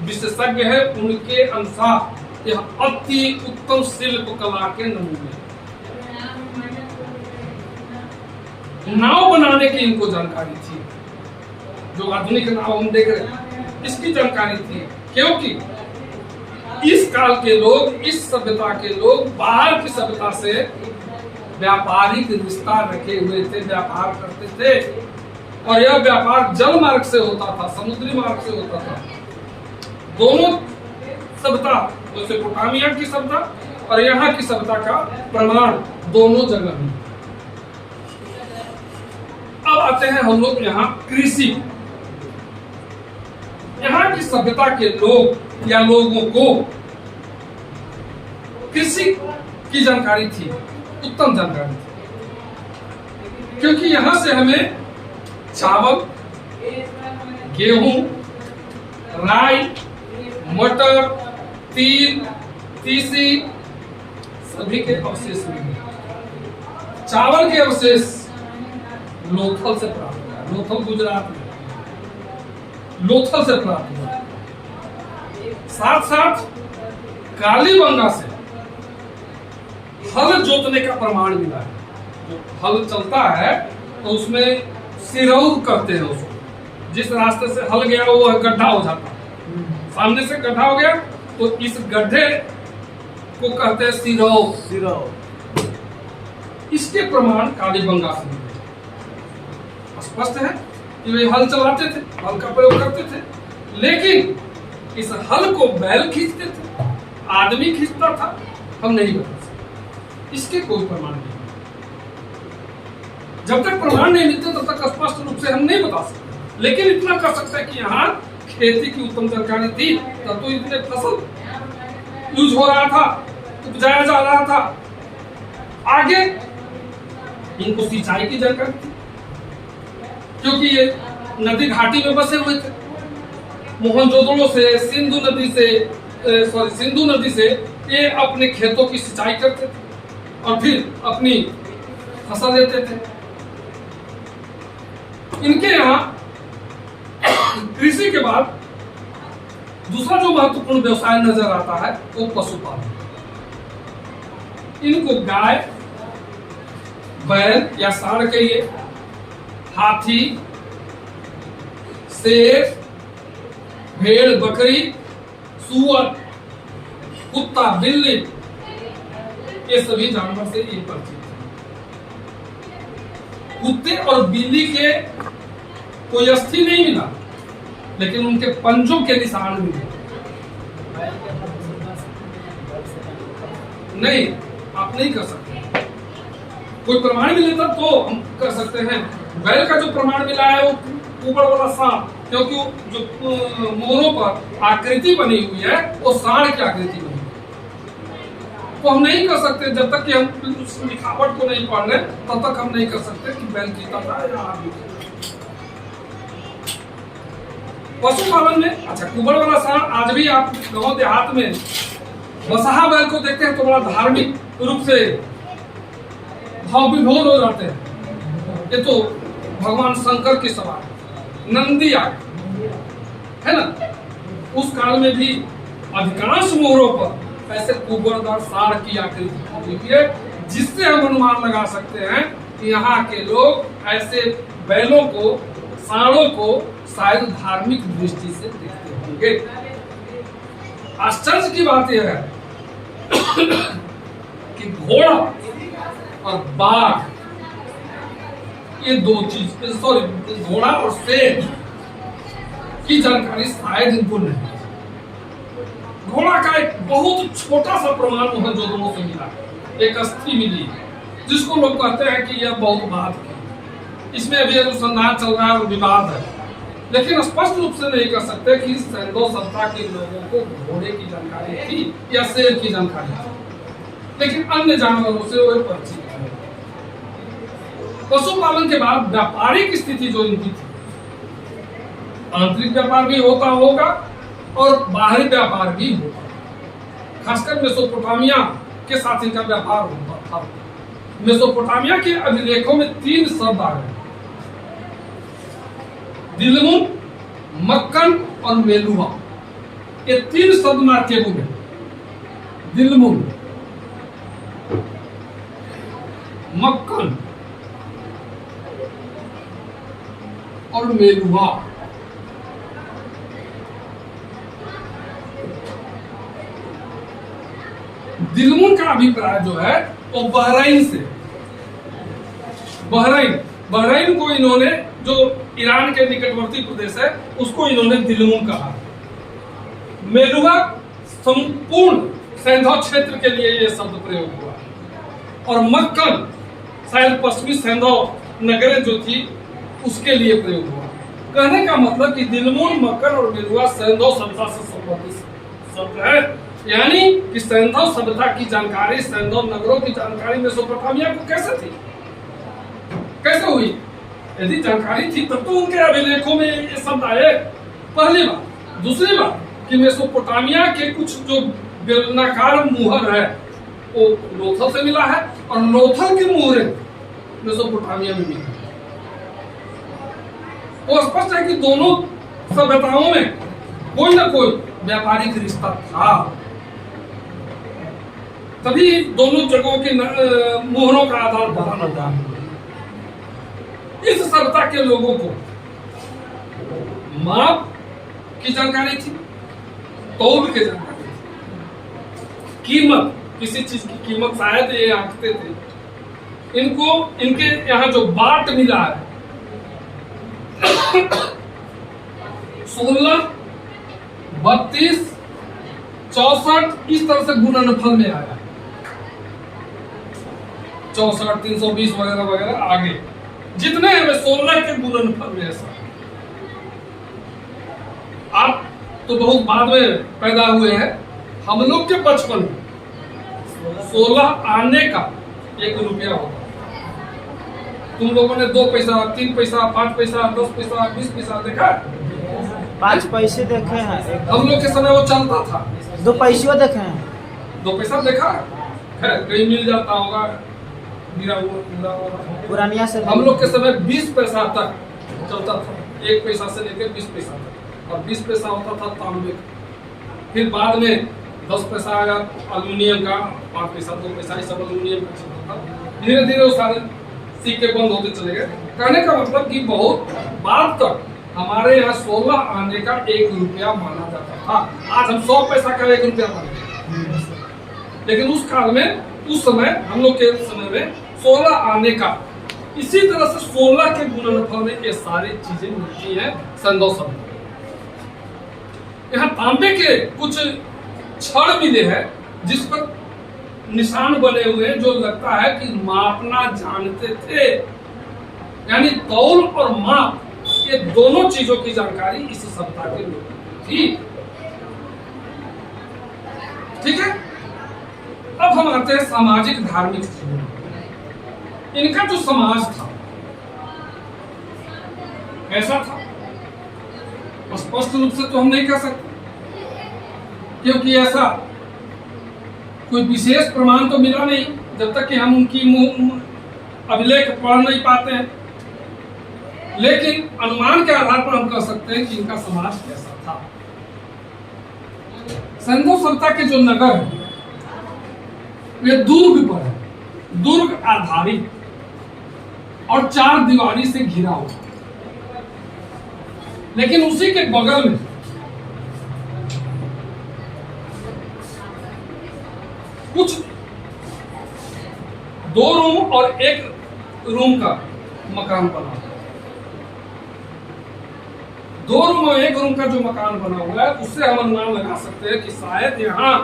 विशेषज्ञ है उनके अनुसार यह अति उत्तम शिल्प कला के नमूने। नाव बनाने की इनको जानकारी थी, जो आधुनिक नाव हम देख रहे हैं, इसकी जानकारी थी। क्योंकि इस काल के लोग, इस सभ्यता के लोग बाहर की सभ्यता से व्यापारिक रिश्ता रखे हुए थे, व्यापार करते थे, और यह व्यापार जल मार्ग से होता था, समुद्री मार्ग से होता था। दोनों सभ्यता, मेसोपोटामिया की सभ्यता और यहाँ की सभ्यता का प्रमाण दोनों जगह है। अब आते हैं हम लोग यहाँ कृषि। यहाँ की सभ्यता के लोग या लोगों को कृषि की जानकारी थी, उत्तम जानकारी थी, क्योंकि यहां से हमें चावल, गेहूं, राई, मटर, तिल, तीसी सभी के अवशेष मिले। चावल के अवशेष लोथल से प्राप्त हुआ, लोथल गुजरात में, लोथल से प्राप्त हुआ। साथ साथ कालीबंगा से हल जोतने का प्रमाण मिला है। जो हल चलता है तो उसमें सिरौर करते हैं उसको, जिस रास्ते से हल गया वो गड्ढा हो जाता है, सामने से गड्ढा हो गया तो इस गड्ढे को कहते हैं सिरौर। इसके प्रमाण कालीबंगा से मिले। स्पष्ट है कि वे हल चलाते थे, हल का प्रयोग करते थे, लेकिन इस हल को बैल खींचते थे, आदमी खींचता था, हम नहीं बता सकते। इसके कोई प्रमाण नहीं। जब तक प्रमाण नहीं मिलते तब तक स्पष्ट रूप से हम नहीं बता सकते, लेकिन इतना कर सकते हैं कि यहाँ खेती की उत्तम जानकारी थी, तब तो इतने फसल यूज हो रहा था, उपजाया जा रहा था। आगे इनको सिंचाई की जानकारी थी, क्योंकि ये नदी घाटी में बसे हुए थे। मोहनजोदड़ो से, सिंधु नदी से ये अपने खेतों की सिंचाई करते थे और फिर अपनी फसल लेते थे। इनके यहाँ कृषि के बाद दूसरा जो महत्वपूर्ण व्यवसाय नजर आता है वो पशुपालन। इनको गाय, बैल या सांड कहिए, हाथी, शेर, भेड़, बकरी, सुअर, कुत्ता, बिल्ली, ये सभी जानवर से ये परिचित है। कुत्ते और बिल्ली के कोई अस्थि नहीं मिला, लेकिन उनके पंजों के निशान मिले। नहीं, आप नहीं कर सकते। कोई प्रमाण मिले तब तो हम कर सकते हैं। बैल का जो प्रमाण मिला है वो ऊपर वाला सांड, क्योंकि जो मोरों पर आकृति बनी हुई है वो सांड की आकृति बनी है, तो हम नहीं कर सकते। जब तक कि हम उस लिखावट को नहीं पढ़ रहे तब तक हम नहीं कर सकते कि बैल जीता था या आदमी। पशुपालन में अच्छा, कुबड़ वाला सांड आज भी आप गांव देहात में बसहा बैल को देखते हैं तो बड़ा धार्मिक रूप से भाव विभोर हो जाते हैं। ये तो भगवान शंकर की सवार नंदी आए है ना। उस काल में भी अधिकांश मोहरों पर ऐसे कुबड़दार सांड की आकृति हुई है, जिससे हम अनुमान लगा सकते हैं कि यहाँ के लोग ऐसे बैलों को, सांडों को शायद धार्मिक दृष्टि से देखते होंगे। आश्चर्य की बात यह है कि घोड़ा और बाघ, ये दो चीज, सॉरी, घोड़ा और शेर की जानकारी शायद इनको नहीं। घोड़ा का एक बहुत छोटा सा प्रमाण मोहनजोदड़ो से मिला, एक अस्थि मिली, जिसको लोग कहते हैं कि यह बहुत बाद की। इसमें अभी अनुसंधान चल रहा है और विवाद है, लेकिन स्पष्ट रूप से नहीं कर सकते कि सैंडो सत्ता के लोगों को घोड़े की जानकारी थी या शेर की जानकारी थी, लेकिन अन्य जानवरों से वो परिचित है। पशुपालन के बाद व्यापारिक स्थिति जो इनकी थी, आंतरिक व्यापार भी होता होगा और बाहरी व्यापार भी होगा। खासकर मेसोपोटामिया के साथ इनका व्यापार होता था। मेसोपोटामिया के अभिलेखों में 3 शब्द आ गए, दिलमुन, मक्कन और मेलुहा। ये 3 शब्द मार्केबुल है। दिलमुन, मक्कन और मेलुहा। दिलमुन का अभिप्राय जो है वो बहरीन से, बहरीन को इन्होंने, जो ईरान के निकटवर्ती प्रदेश है, उसको इन्होंने दिलमुन कहा। मेलुहा संपूर्ण सैंधव क्षेत्र के लिए ये शब्द प्रयोग हुआ और मक्कन शायद पश्चिमी सैंधव नगरें जो थी उसके लिए प्रयोग हुआ। कहने का मतलब कि दिलमूल, मक्कन और बिरुआ सैंधव सभ्यता से संबंधित शब्द है, यानी कि सैंधव सभ्यता की जानकारी, सैंधव नगरों की जानकारी मेसोपोटामिया को कैसे थी, कैसे हुई? यदि जानकारी थी तब तो उनके अभिलेखों में ये शब्द आए, पहली बात। दूसरी बात कि मेसोपोटामिया के कुछ जो बेलनाकार मुहर है वो लोथल से मिला है और लोथल की मुहरें मेसोपोटामिया में मिली। तो स्पष्ट है कि दोनों सभ्यताओं में कोई ना कोई व्यापारिक रिश्ता था, तभी दोनों जगहों की मुहरों का आधार पता था। इस सभ्यता के लोगों को माप की जानकारी थी, तौल की जानकारी थी, कीमत, किसी चीज की कीमत शायद ये आंकते थे। इनको इनके यहाँ जो बाट मिला है 16, 32, 64 इस तरह से गुणनफल में आया, 64, 320 वगैरह वगैरह आगे जितने हैं 16 के गुणनफल में ऐसा। आप तो बहुत बाद में पैदा हुए हैं, हम लोग के बचपन में 16 आने का 1 रुपया होता। तुम लोगों ने 2 पैसा, 3 पैसा, 5 पैसा, 10 पैसा, 20 पैसा देखा? 5 पैसे देखे हैं, हम लोग के समय वो चलता था। 2 पैसे देखे हैं, 2 पैसा देखा है, कहीं मिल जाता होगा गिरा हुआ पुरानिया से। हम लोग के समय 20 पैसा तक चलता था, 1 पैसा से लेकर 20 पैसा तक, और 20 पैसा होता था तांबे का। फिर बाद में 10 पैसा आया एल्यूमिनियम का, 5 पैसा, 2 पैसा, ये सब एल्यूमिनियम का चलता था। धीरे धीरे वो सारे सिक्के बंद होते चले गए। कहने का मतलब कि बहुत बाद तक हमारे यहाँ 16 आने का 1 रुपया माना जाता था। आज हम 100 पैसा का 1 रुपया मानते, लेकिन उस काल में, उस समय, हम लोग के समय में 16 आने का, इसी तरह से 16 के गुणनफल में ये सारी चीजें मिलती हैं सैंधव सभ्यता। यहाँ तांबे के कुछ छड़ मिले हैं जिस पर निशान बने हुए हैं, जो लगता है कि मापना जानते थे। यानी तौल और माप, ये दोनों चीजों की जानकारी इस सभ्यता के लोगों को थी। ठीक है, अब हम आते हैं सामाजिक धार्मिक जीवन। इनका जो समाज था कैसा था, स्पष्ट रूप से तो हम नहीं कह सकते, क्योंकि ऐसा कोई विशेष प्रमाण तो मिला नहीं जब तक कि हम उनकी अभिलेख पढ़ नहीं पाते हैं। लेकिन अनुमान के आधार पर हम कह सकते हैं कि इनका समाज कैसा था। सैंधव सभ्यता के जो नगर है वे दुर्ग पर है, दुर्ग आधारित और 4 दीवारी से घिरा हुआ। लेकिन उसी के बगल में कुछ 2 रूम और 1 रूम का मकान बना, 2 रूम और 1 रूम का जो मकान बना हुआ है, उससे हम अनुमान लगा सकते हैं कि शायद यहाँ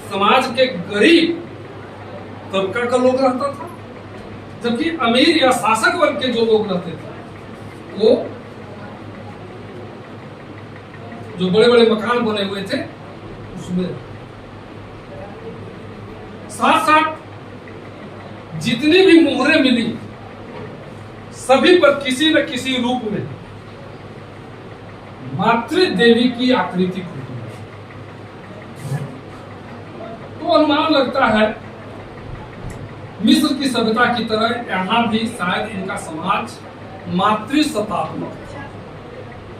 समाज के गरीब तबका का लोग रहता था, जबकि अमीर या शासक वर्ग के जो लोग रहते थे वो जो बड़े बड़े मकान बने हुए थे उसमें। साथ साथ जितनी भी मोहरें मिली सभी पर किसी न किसी रूप में मातृ देवी की आकृति होती है। तो अनुमान लगता है मिस्र की सभ्यता की तरह यहाँ भी शायद इनका समाज मातृसत्तात्मक था।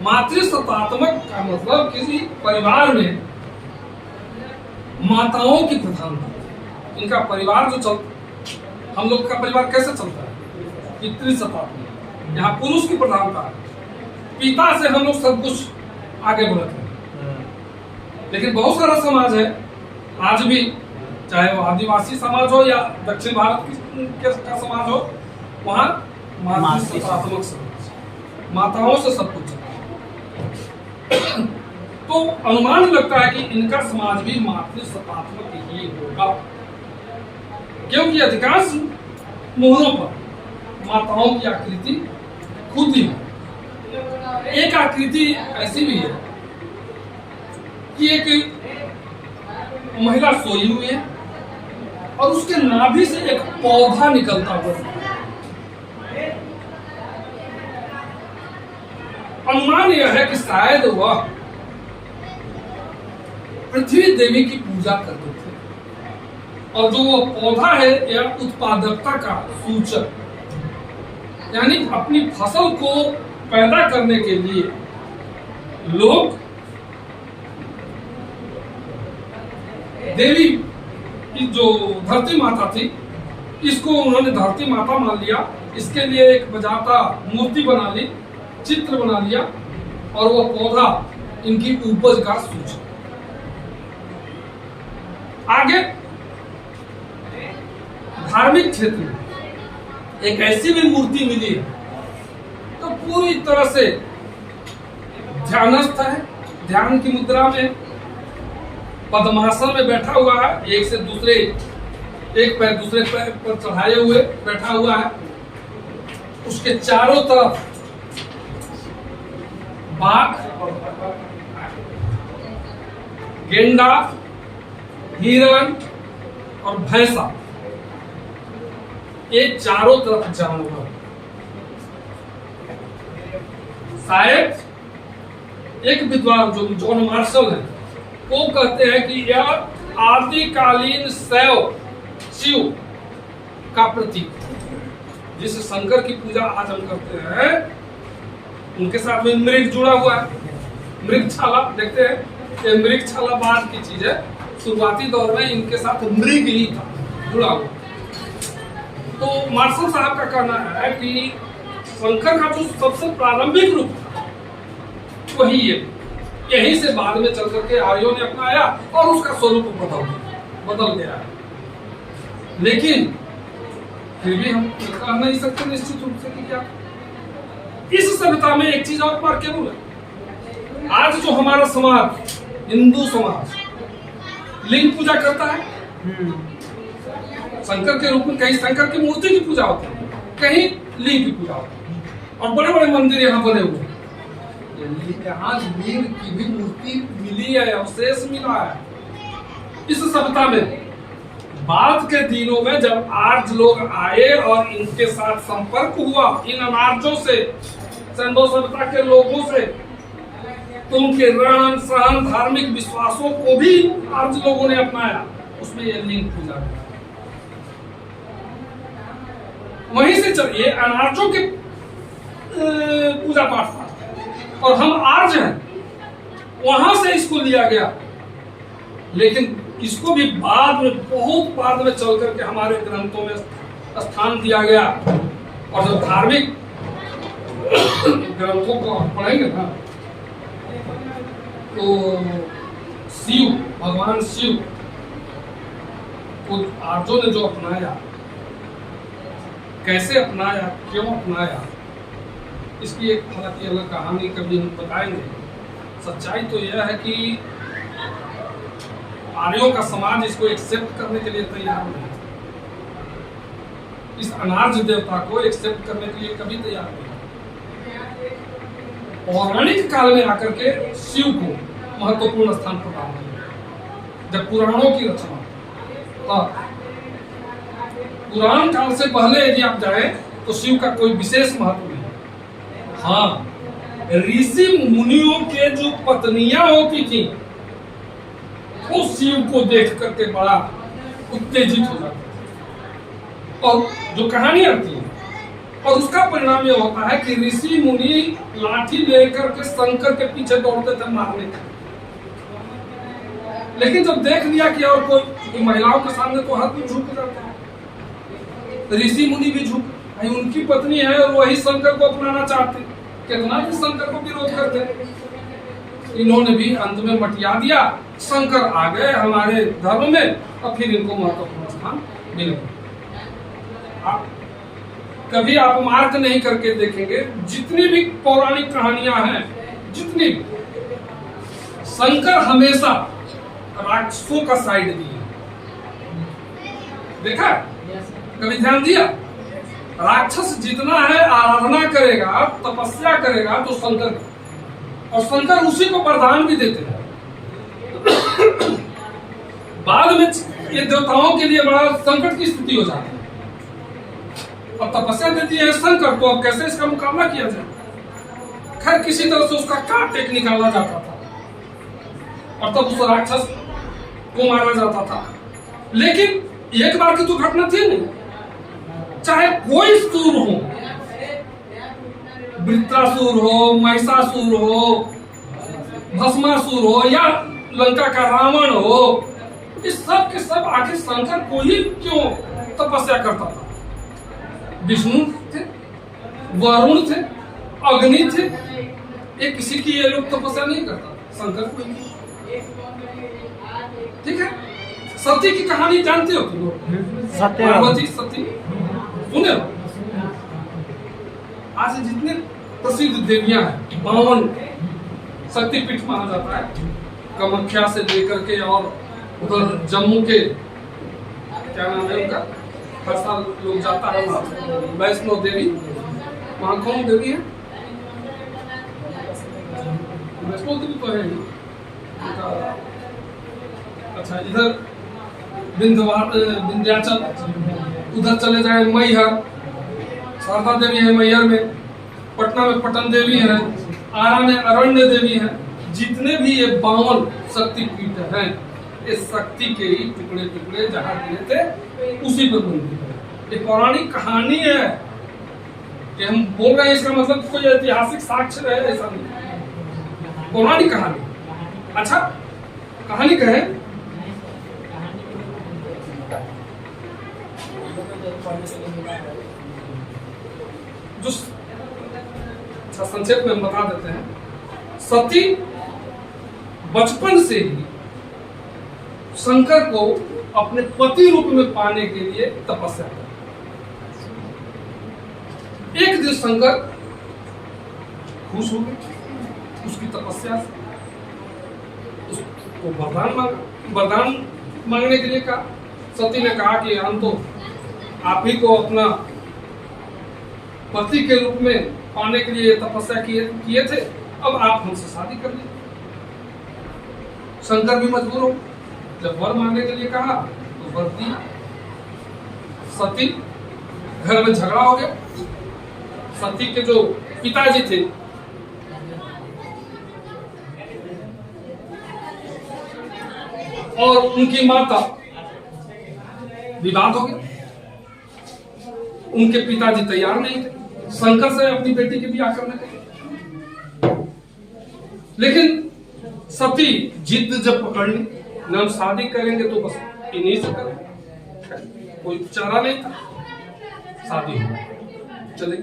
मातृसत्तात्मक का मतलब किसी परिवार में माताओं की प्रधानता। इनका परिवार जो चलता, हम लोग का परिवार कैसे चलता है, पितृसत्तात्मक, यहाँ पुरुष की प्रधानता है, पिता से हम लोग सब कुछ आगे बढ़ते हैं। लेकिन बहुत सारा समाज है आज भी, चाहे वो आदिवासी समाज हो या दक्षिण भारत का समाज हो, वहाँ मातृसत्तात्मक समाज, माताओं से सब कुछ चलता है। तो तो अनुमान लगता है कि इनका समाज भी मातृसत्तात्मक ही होगा, क्योंकि अधिकांश मोहरों पर माताओं की आकृति खुद ही है। एक आकृति ऐसी भी है कि एक महिला सोई हुई है और उसके नाभि से एक पौधा निकलता हुआ है। अनुमान यह है कि शायद वह पृथ्वी देवी की पूजा करते थे, और जो वो पौधा है यह उत्पादकता का सूचक, यानी अपनी फसल को पैदा करने के लिए लोग देवी की जो धरती माता थी इसको उन्होंने धरती माता मान लिया, इसके लिए एक बजाता मूर्ति बना ली, चित्र बना लिया, और वो पौधा इनकी उपज का सूचक। आगे धार्मिक क्षेत्र में एक ऐसी भी मूर्ति मिली है तो पूरी तरह से ध्यानस्थ है, ध्यान की मुद्रा में पद्मासन में बैठा हुआ है, एक पैर दूसरे पैर पर चढ़ाए हुए बैठा हुआ है। उसके चारों तरफ बाघ, गेंडा, हिरण और भैंसा, ये चारों तरफ जानवर। शायद एक विद्वान जो जॉन मार्शल है वो कहते हैं कि यह आदिकालीन शिव का प्रतीक, जिस शंकर की पूजा आज हम करते हैं उनके साथ में मृग जुड़ा हुआ है। मृगशाला देखते हैं, ये मृगशाला बाद की चीज है, शुरुआती दौर में इनके साथ मृग ही था जुड़ा हुआ। तो मार्शल साहब का कहना है कि शंकर का जो सबसे प्रारंभिक रूप था वही है, यहीं से बाद में चल करके आर्यों ने अपनाया और उसका स्वरूप बदल गया है। लेकिन फिर भी हम कह नहीं सकते निश्चित रूप से कि क्या इस सभ्यता में एक चीज और पर केवल है। आज जो हमारा समाज, हिंदू समाज, लिंग पूजा करता है शंकर के रूप में, कहीं शंकर की मूर्ति की पूजा होती है, कहीं लिंग की पूजा होती है, और बड़े बड़े मंदिर यहाँ बने हुए हैं। यहाँ लिंग की भी मूर्ति मिली है, अवशेष मिला है। इस सभ्यता में बाद के दिनों में जब आर्य लोग आए और इनके साथ संपर्क हुआ इन अनार्यों से, सिंधु सभ्यता के लोगों से, तो उनके रहन सहन, धार्मिक विश्वासों को भी आर्य लोगों ने अपनाया, उसमें यह लिंग पूजा है। वहीं से चलिए अनार्यों के पूजा पाठ था और हम आर्य हैं, वहां से इसको लिया गया। लेकिन इसको भी बाद में, बहुत बाद में चल करके हमारे ग्रंथों में स्थान दिया गया। और जब धार्मिक ग्रंथों को पढ़ेंगे ना तो शिव, भगवान शिव को आर्यों ने जो अपनाया, कैसे अपनाया, क्यों अपनाया, इसकी एक हालांकि अलग कहानी कभी हम बताएंगे। सच्चाई तो यह है कि आर्यों का समाज इसको एक्सेप्ट करने के लिए तैयार नहीं, इस अनार्य देवता को एक्सेप्ट करने के लिए कभी तैयार नहीं। पौराणिक काल में आकर के शिव को महत्वपूर्ण स्थान प्रदान किया। जब पुराणों की रचना, तब पुराण काल से पहले यदि आप जाएं तो शिव का कोई विशेष महत्व नहीं। हाँ, ऋषि मुनियों के जो पत्नियां होती थी वो शिव को देख करके बड़ा उत्तेजित हो जाते थे, और जो कहानी आती है और उसका परिणाम यह होता है कि ऋषि मुनि लाठी लेकर के शंकर के पीछे दौड़ते थे मारने के। लेकिन जब देख लिया कि और कोई महिलाओं के सामने तो हाथ में झुक जाता है, ऋषि मुनि भी झुक, उनकी पत्नी है और वही शंकर को अपनाना चाहते, कितना भी शंकर को विरोध करते, इन्होंने भी अंत में मटिया दिया। शंकर आ गए हमारे धर्म में और फिर इनको महत्वपूर्ण स्थान मिल गया। कभी आप मार्क नहीं करके देखेंगे, जितनी भी पौराणिक कहानियां हैं, जितनी शंकर हमेशा राक्षसों का साइड दिया। देखा, कभी ध्यान दिया? राक्षस जितना है आराधना करेगा, तपस्या करेगा तो शंकर, और शंकर उसी को वरदान भी देते हैं। बाद में ये देवताओं के लिए बड़ा संकट की स्थिति हो जाती है, और तपस्या देती है शंकर, तो अब कैसे इसका मुकाबला किया जाए? खैर किसी तरह से उसका काट निकाला जाता था, और तब उस राक्षस को मारा जाता था। लेकिन एक बार की तो घटना थी नहीं, चाहे कोई सूर हो, वृत्रासुर हो, महिषासुर हो, भस्मासुर हो, या लंका का रावण हो, इस सब के सब आखिर शंकर को ही क्यों तपस्या करता था? विष्णु थे, वरुण थे, अग्नि थे, ये किसी की ये लोग तपस्या नहीं करता, शंकर को ही। ठीक है, सती की कहानी जानते हो तुम लोग? पार्वती सती सुने हो? आज जितने प्रसिद्ध देवियां हैं, 52 शक्तिपीठ माना जाता है, कामाख्या से लेकर के और उधर जम्मू के क्या नाम है उनका, हर साल लोग जाता है वैष्णो देवी। वहां कौन देवी है? वैष्णो देवी तो है उनका। अच्छा, इधर विंध्याचल, उधर चले जाए मैहर, शारदा देवी है मैहर में, पटना में पटन देवी है, आरा में अरण्य देवी है। जितने भी ये 52 शक्तिपीठ हैं, ये शक्ति के ही टुकड़े टुकड़े जहाँ दिए थे उसी पर बनते हैं। ये पौराणिक कहानी है कि हम बोल रहे हैं, इसका मतलब कोई ऐतिहासिक साक्ष्य है ऐसा नहीं, पौराणिक कहानी। अच्छा, कहानी कहे जो, अच्छा संक्षेप में हम बता देते हैं। सती बचपन से ही शंकर को अपने पति रूप में पाने के लिए तपस्या की। एक दिन शंकर खुश हो गए उसकी तपस्या से, उसको वरदान मांगने के लिए कहा। सती ने कहा कि हम तो आप ही को अपना पति के रूप में पाने के लिए तपस्या किए थे, अब आप हमसे शादी कर लीजिए। शंकर भी मजबूर हो, जब वर मांगने के लिए कहा तो वर दिया। सती, घर में झगड़ा हो गया। सती के जो पिताजी थे और उनकी माता, विवाद हो गया। उनके पिताजी तैयार नहीं थे शंकर से अपनी बेटी के ब्याह करने के लिए, लेकिन सती जिद जब पकड़ ली, हम शादी करेंगे तो बस इन्हीं से करेंगे, कोई चारा नहीं था, शादी हो चले।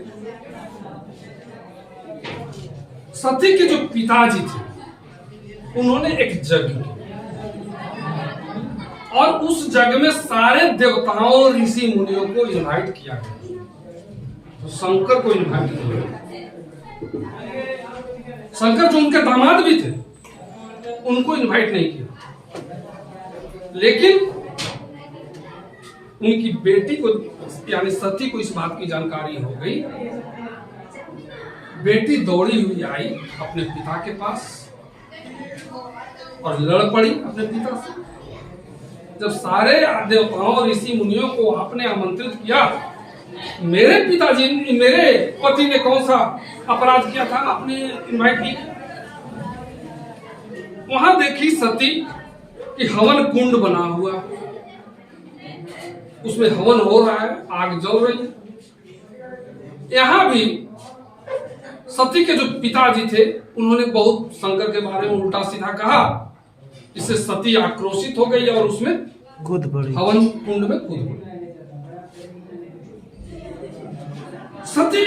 सती के जो पिताजी थे उन्होंने एक यज्ञ किया, और उस यज्ञ में सारे देवताओं और ऋषि मुनियों को इनवाइट किया गया, तो शंकर को इनवाइट किया। शंकर जो उनके दामाद भी थे उनको इनवाइट नहीं किया, लेकिन उनकी बेटी को यानी सती को इस बात की जानकारी हो गई। बेटी दौड़ी हुई आई अपने पिता के पास और लड़ पड़ी अपने पिता से। जब सारे देवताओं और ऋषि मुनियों को आपने आमंत्रित किया, मेरे पिताजी, मेरे पति ने कौन सा अपराध किया था, आपने इनवाइट नहीं किया। वहां देखी सती कि हवन कुंड बना हुआ, उसमें हवन हो रहा है, आग जल रही है। यहां भी सती के जो पिताजी थे उन्होंने बहुत शंकर के बारे में उल्टा सीधा कहा, इससे सती आक्रोशित हो गई और उसमें कूद पड़ी, हवन कुंड में कूद पड़ी। सती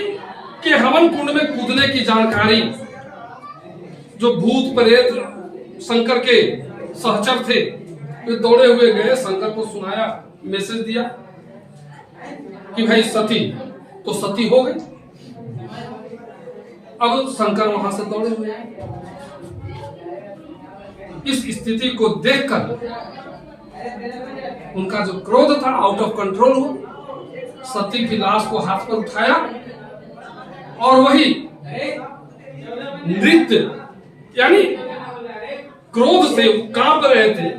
के हवन कुंड में कूदने की जानकारी जो भूत प्रेत शंकर के सहचर थे वे दौड़े हुए गए, शंकर को सुनाया, मैसेज दिया कि भाई सती तो सती हो गई। अब शंकर वहां से दौड़े हुए इस स्थिति को देखकर उनका जो क्रोध था आउट ऑफ कंट्रोल हुआ, सती की लाश को हाथ पर उठाया और वही नृत्य यानी क्रोध से कांप रहे थे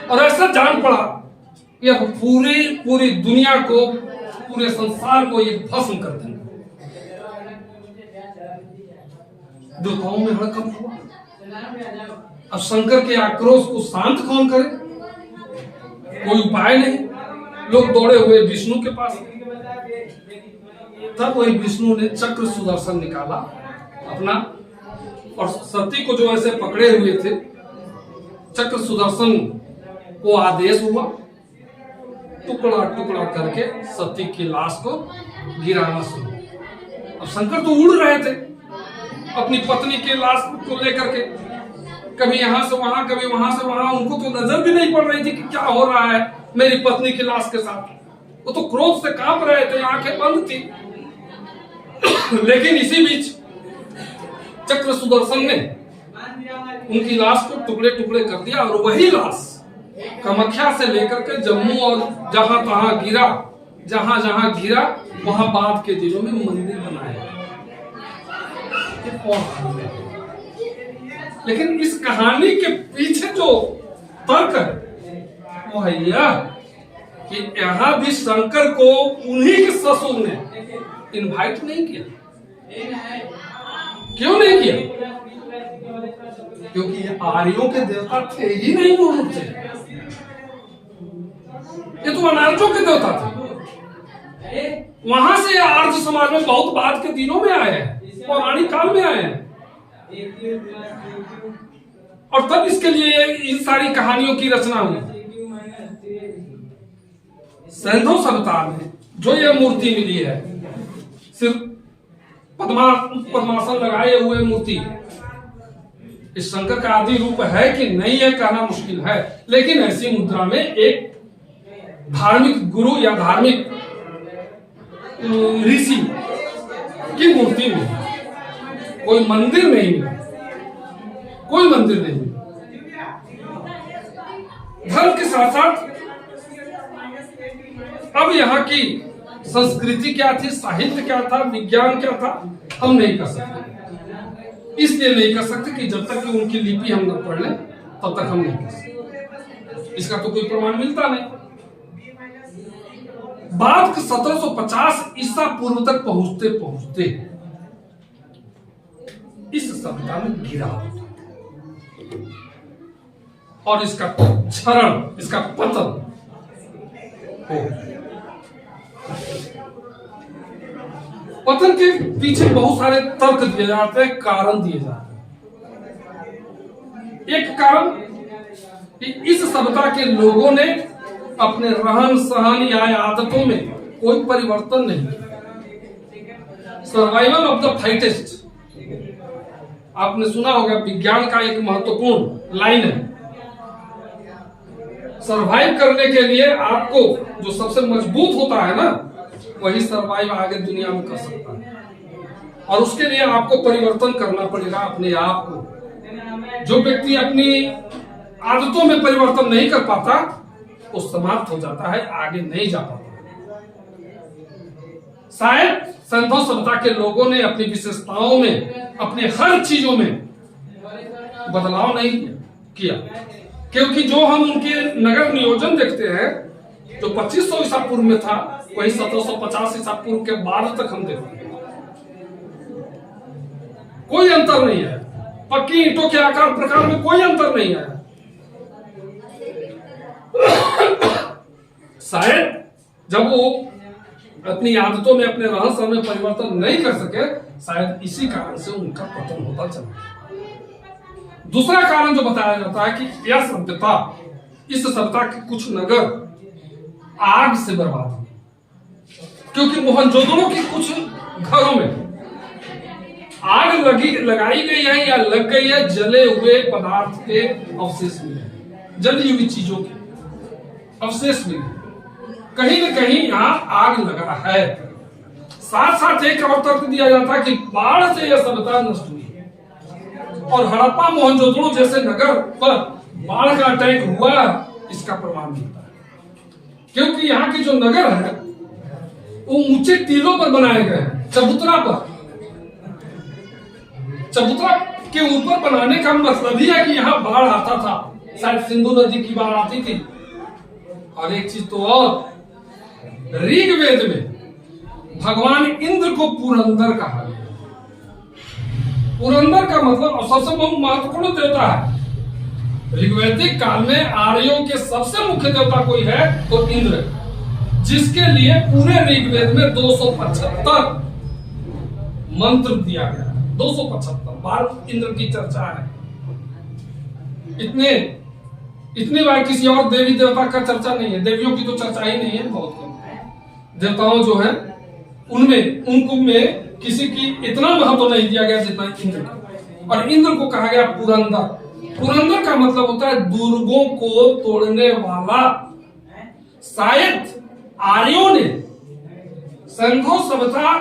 और ऐसा जान पड़ा यह पूरी दुनिया को, पूरे संसार को ये भस्म कर देंगे। देवताओं में हड़कंप हुआ। अब शंकर के आक्रोश को शांत कौन करे? कोई उपाय नहीं। लोग दौड़े हुए विष्णु के पास। तब वही विष्णु ने चक्र सुदर्शन निकाला अपना, और सती को जो ऐसे पकड़े हुए थे, चक्र सुदर्शन को आदेश हुआ टुकड़ा टुकड़ा करके सती की लाश को गिराना शुरू। अब शंकर तो उड़ रहे थे अपनी पत्नी की लाश को लेकर के, कभी यहां से वहां, कभी वहां से वहां। उनको तो नजर भी नहीं पड़ रही थी कि क्या हो रहा है मेरी पत्नी की लाश के साथ। वो तो क्रोध से कांप रहे थे, आंखें बंद थी। लेकिन इसी बीच चक्र सुदर्शन ने उनकी लाश को टुकड़े टुकड़े कर दिया और वही लाश कामाख्या से लेकर के जम्मू और जहां तहां गिरा, जहां गिरा वहां बाद के दिनों में मंदिर बनाया। लेकिन इस कहानी के पीछे जो तर्क है वो है यह कि यहाँ भी शंकर को उन्हीं के ससुर ने इनवाइट नहीं किया। क्यों नहीं किया? क्योंकि ये आर्यों के देवता थे ही नहीं मूल रूप से, ये तो अनार्यों के देवता थे। वहां से आर्य समाज में बहुत बाद के दिनों में आए हैं, पौराणिक काल में आए हैं, और तब इसके लिए इन सारी कहानियों की रचना हुई। सैंधव सभ्यता में जो ये मूर्ति मिली है, सिर्फ पद्मासन लगाए हुए मूर्ति, इस शंकर का आदि रूप है कि नहीं है कहना मुश्किल है। लेकिन ऐसी मुद्रा में एक धार्मिक गुरु या धार्मिक ऋषि की मूर्ति मिली, कोई मंदिर नहीं मिला, कोई मंदिर नहीं मिला। धर्म के साथ साथ अब यहाँ की संस्कृति क्या थी, साहित्य क्या था, विज्ञान क्या था, हम नहीं कर सकते। इसलिए नहीं कर सकते कि जब तक कि उनकी लिपि हम न पढ़ लें तब तक हम नहीं कर सकते। इसका तो कोई प्रमाण मिलता नहीं। बाद 1750 ईसा पूर्व तक पहुंचते पहुंचते इस सभ्यता में गिरा और इसका क्षरण, इसका पतन हो। पतन के पीछे बहुत सारे तर्क दिए जाते हैं, कारण दिए जाते हैं। एक कारण कि इस सभ्यता के लोगों ने अपने रहन सहन या आदतों में कोई परिवर्तन नहीं किया। सर्वाइवल ऑफ द फाइटेस्ट, आपने सुना होगा, विज्ञान का एक महत्वपूर्ण लाइन है। सरवाइव करने के लिए आपको जो सबसे मजबूत होता है ना, वही सरवाइव आगे दुनिया में कर सकता है। और उसके लिए आपको परिवर्तन करना पड़ेगा अपने आप को। जो व्यक्ति अपनी आदतों में परिवर्तन नहीं कर पाता वो समाप्त हो जाता है, आगे नहीं जा पाता। शायद सैंधव सभ्यता के लोगों ने अपनी विशेषताओं में, अपने हर चीजों में बदलाव नहीं किया, क्योंकि जो हम उनके नगर नियोजन देखते हैं जो 2500 ईसा पूर्व में था, वही 1750 ईसा पूर्व के बाद तक हम देखते हैं। कोई अंतर नहीं है, पक्की ईंटों के आकार प्रकार में कोई अंतर नहीं है। शायद जब वो अपनी आदतों में, अपने रहन सहन में परिवर्तन नहीं कर सके, शायद इसी कारण से उनका पतन होता चला। दूसरा कारण जो बताया जाता है कि यह सभ्यता, इस सभ्यता के कुछ नगर आग से बर्बाद हुए, क्योंकि मोहनजोदड़ो के कुछ घरों में आग लगाई गई है या लग गई है, जले हुए पदार्थ के अवशेष मिले, जली हुई चीजों के अवशेष मिले। कहीं न कहीं यहाँ आग लगा है। साथ साथ एक और तर्क दिया जाता है कि बाढ़ से यह सभ्यता नष्ट हुई और हड़प्पा मोहनजोदड़ो जैसे नगर पर बाढ़ का अटैक हुआ इसका प्रमाण मिलता है, क्योंकि यहाँ के जो नगर है वो ऊंचे टीलों पर बनाए गए हैं, चबूतरा पर। चबूतरा के ऊपर बनाने का मतलब ही है कि यहाँ बाढ़ आता था, शायद सिंधु नदी की बाढ़ आती थी। और एक चीज तो और, ऋग्वेद में भगवान इंद्र को पुरंदर कहा गया। पुरंदर का मतलब सबसे बहुत महत्वपूर्ण देवता है। ऋग्वैदिक काल में आर्यों के सबसे मुख्य देवता कोई है तो इंद्र, जिसके लिए पूरे ऋग्वेद में 275 मंत्र दिया गया। 275 बार इंद्र की चर्चा है। इतनी बार किसी और देवी देवता का चर्चा नहीं है। देवियों की तो चर्चा ही नहीं है, बहुत कम। देवताओं जो है उनमें उनको में किसी की इतना महत्व नहीं दिया गया जितना इंद्र का। और इंद्र को कहा गया पुरंदर। पुरंदर का मतलब होता है दुर्गों को तोड़ने वाला। शायद आर्यों ने सिंधु सभ्यता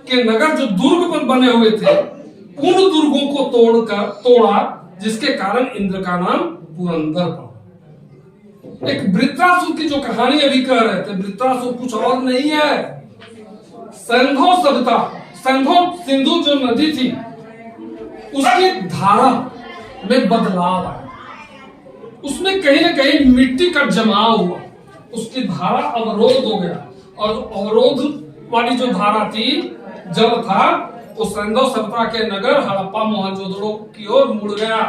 के नगर जो दुर्ग पर बने हुए थे उन दुर्गों को तोड़ा, जिसके कारण इंद्र का नाम पुरंदर पड़ा। एक वृत्रासुर की जो कहानी अभी कह रहे थे, वृत्रासुर कुछ और नहीं है। सिंधु सभ्यता, सिंधु जो नदी थी उसकी धारा में बदलाव आया, उसमें कहीं ना कहीं मिट्टी का जमाव हुआ, उसकी धारा अवरोध हो गया। और अवरोध वाली जो धारा थी, जल था, वो सिंधु सभ्यता के नगर हड़प्पा मोहनजोदड़ो की ओर मुड़ गया।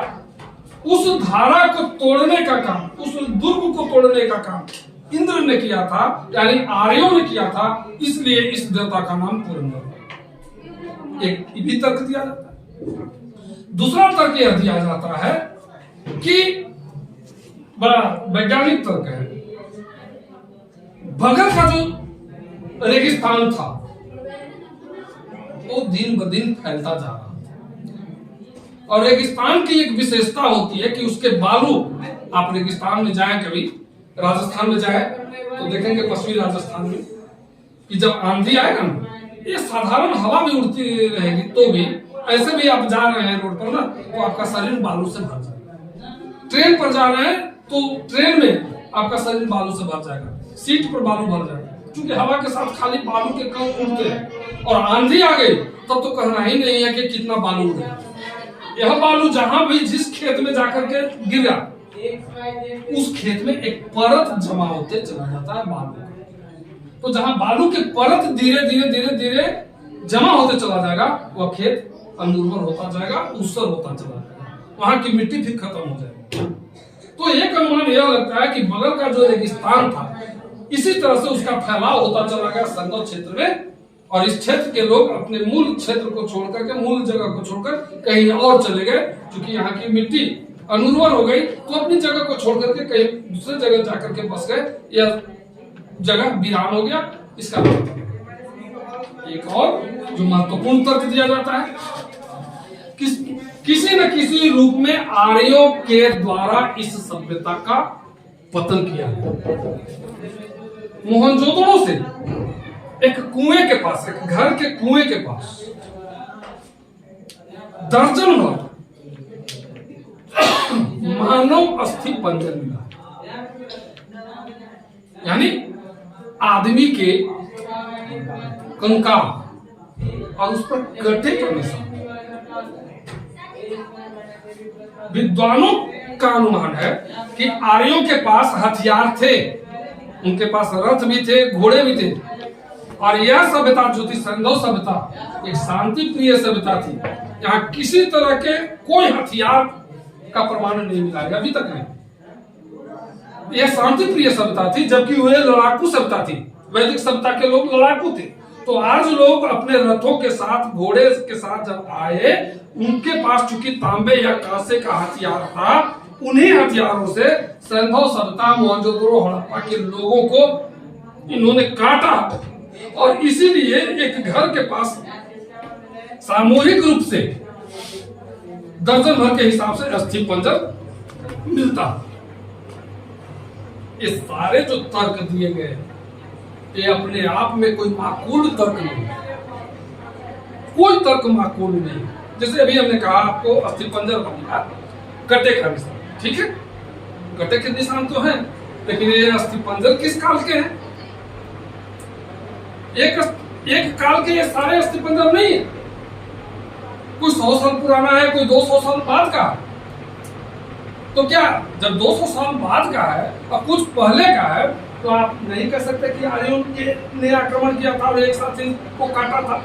उस धारा को तोड़ने का काम, उस दुर्ग को तोड़ने का काम इंद्र ने किया था, यानी आर्यों ने किया था। इसलिए इस देवता का नाम पुरंदर। एक भी तर्क दिया जाता है। दूसरा तर्क यह दिया जाता है कि बड़ा वैज्ञानिक तर्क है, बगल का जो रेगिस्तान था वो दिन ब दिन फैलता जा रहा था। और रेगिस्तान की एक विशेषता होती है कि उसके बालू, आप रेगिस्तान में जाएं, कभी राजस्थान में जाएं तो देखेंगे पश्चिमी राजस्थान में कि जब आंधी आएगा ना, ये साधारण हवा भी उड़ती रहेगी तो भी ऐसे भी आप जा रहे हैं रोड पर ना, तो आपका शरीर बालू से भर जाएगा। ट्रेन पर जा रहे हैं तो ट्रेन में आपका शरीर बालू से भर जाएगा, सीट पर बालू भर जाएगा, क्योंकि हवा के साथ खाली बालू के कण उड़ते हैं। और आंधी आ गई तब तो कहना ही नहीं है कि कितना बालू उड़ेगा। यह बालू जहां भी जिस खेत में जाकर के गिरा, उस खेत में एक परत जमा होते चला जाता है बालू। तो जहां बालू की परत धीरे धीरे जमा होते चला जाएगा, वह खेत अनुर्वर होता जाएगा, ऊसर होता चला जाएगा, वहां की मिट्टी फिर खत्म हो जाएगी। तो एक अनुमान यह लगता है कि बगल का जो रेगिस्तान था, इसी तरह से उसका फैलाव होता चला गया सिंधु क्षेत्र में। और इस क्षेत्र के लोग अपने मूल क्षेत्र को छोड़कर के, मूल जगह को छोड़कर कहीं और चले गए, क्योंकि यहाँ की मिट्टी अनुर्वर हो गई, तो अपनी जगह को छोड़कर के कहीं दूसरे जगह जाकर के बस गए, यह जगह वीरान हो गया। इसका एक और जो महत्वपूर्ण तर्क दिया जाता है, किसी न किसी रूप में आर्यों के द्वारा इस सभ्यता का पतन किया। मोहनजोदड़ो से एक कुएं के पास, एक घर के कुएं के पास दर्जन भर मानव अस्थि पंजर मिला, यानी आदमी के कंकाल और उस पर कटे का निशान। विद्वानों का अनुमान है कि आर्यों के पास हथियार थे, उनके पास रथ भी थे, घोड़े भी थे। और यह सभ्यता जो थी सिंधु सभ्यता, एक शांति प्रिय सभ्यता थी। यहाँ किसी तरह के कोई हथियार का प्रमाण नहीं मिला है अभी तक नहीं। यह शांति प्रिय सभ्यता थी, जबकि वह लड़ाकू सभ्यता थी। वैदिक सभ्यता के लोग लड़ाकू थे। तो आज लोग अपने रथों के साथ, घोड़े के साथ जब आए, उनके पास चूंकि तांबे या कांसे का हथियार था, उन्हीं हथियारों से सिंधु सभ्यता, मोहनजोदड़ो, हड़प्पा के लोगों को इन्होंने काटा। और इसीलिए एक घर के पास सामूहिक रूप से दर्जन भर के हिसाब से अस्थि पंजर मिलता। ये सारे जो तर्क दिए गए, ये अपने आप में कोई माकूल तर्क नहीं, कोई तर्क माकूल नहीं। जैसे अभी हमने कहा आपको अस्थिपंजर बन गया, कटे का निशान, ठीक है, कटे के निशान तो है, लेकिन ये अस्थिपंजर किस काल के हैं? एक काल के ये सारे अस्थिपंजर नहीं है, कोई 100 साल पुराना है, कोई 200 साल बाद का है। तो क्या जब 200 साल बाद का है और कुछ पहले का है, तो आप नहीं कह सकते कि आर्यों ने आक्रमण किया था और एक साथ इनको काटा था,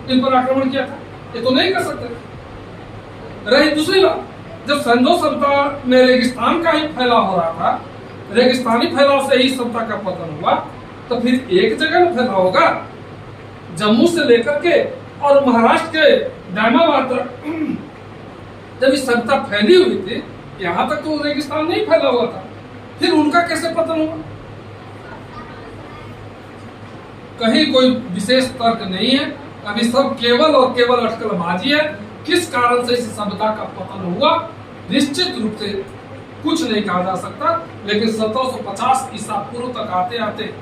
इन पर आक्रमण किया था, ये तो नहीं कर सकते। रही दूसरी बात, जब सिंधु सभ्यता में रेगिस्तान का ही फैलाव हो रहा था, रेगिस्तानी फैलाव से ही सभ्यता का पतन हुआ, तो फिर एक जगह में फैलाव होगा। जम्मू से लेकर के और महाराष्ट्र के दामाबाद तक जब इस सभ्यता फैली हुई थी, यहाँ तक तो रेगिस्तान नहीं फैला हुआ था, फिर उनका कैसे पतन हुआ? कहीं कोई विशेष तर्क नहीं है, अभी सब केवल और केवल अटकलबाजी है। किस कारण से इस सभ्यता का पतन हुआ, निश्चित रूप से कुछ नहीं कहा जा सकता, लेकिन 1750 ईसा पूर्व तक आते आते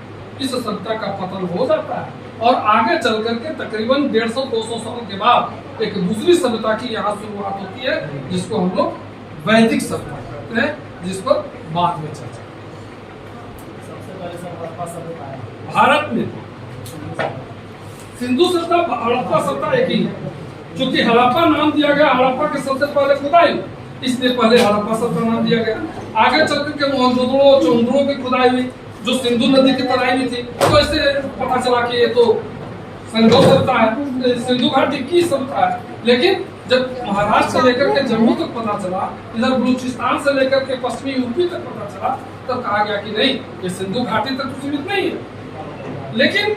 इस सभ्यता का पतन हो जाता है और आगे चल करके तकरीबन 150-200 साल के बाद एक दूसरी सभ्यता की यहाँ शुरुआत होती है, जिसको हम लोग वैदिक सभ्यता कहते हैं, जिस पर बाद में चर्चा। सबसे पहले सब हड़प्पा सभ्यता है भारत में सिंधु सभ्यता, हड़प्पा सभ्यता एक ही है, क्योंकि हड़प्पा नाम दिया गया हड़प्पा के सबसे पहले खुदाई, इसलिए पहले हड़प्पा सभ्यता नाम दिया गया। आगे चल करके मोहनजोदड़ो चौंदड़ो की खुदाई हुई, जो सिंधु नदी की तराई में थी, तो ऐसे पता चला कि ये तो सिंधु सभ्यता है, सिंधु घाटी की सभ्यता है। लेकिन जब महाराष्ट्र से लेकर के जम्मू तक पता चला, इधर बलूचिस्तान से लेकर के पश्चिमी यूपी तक पता चला, तब कहा गया कि नहीं, ये सिंधु घाटी तक सीमित नहीं है। लेकिन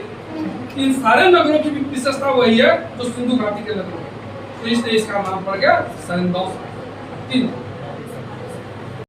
इन सारे नगरों की भी विशेषता वही है जो सिंधु घाटी के नगर, तो इसलिए इसका नाम पड़ गया सिंधु।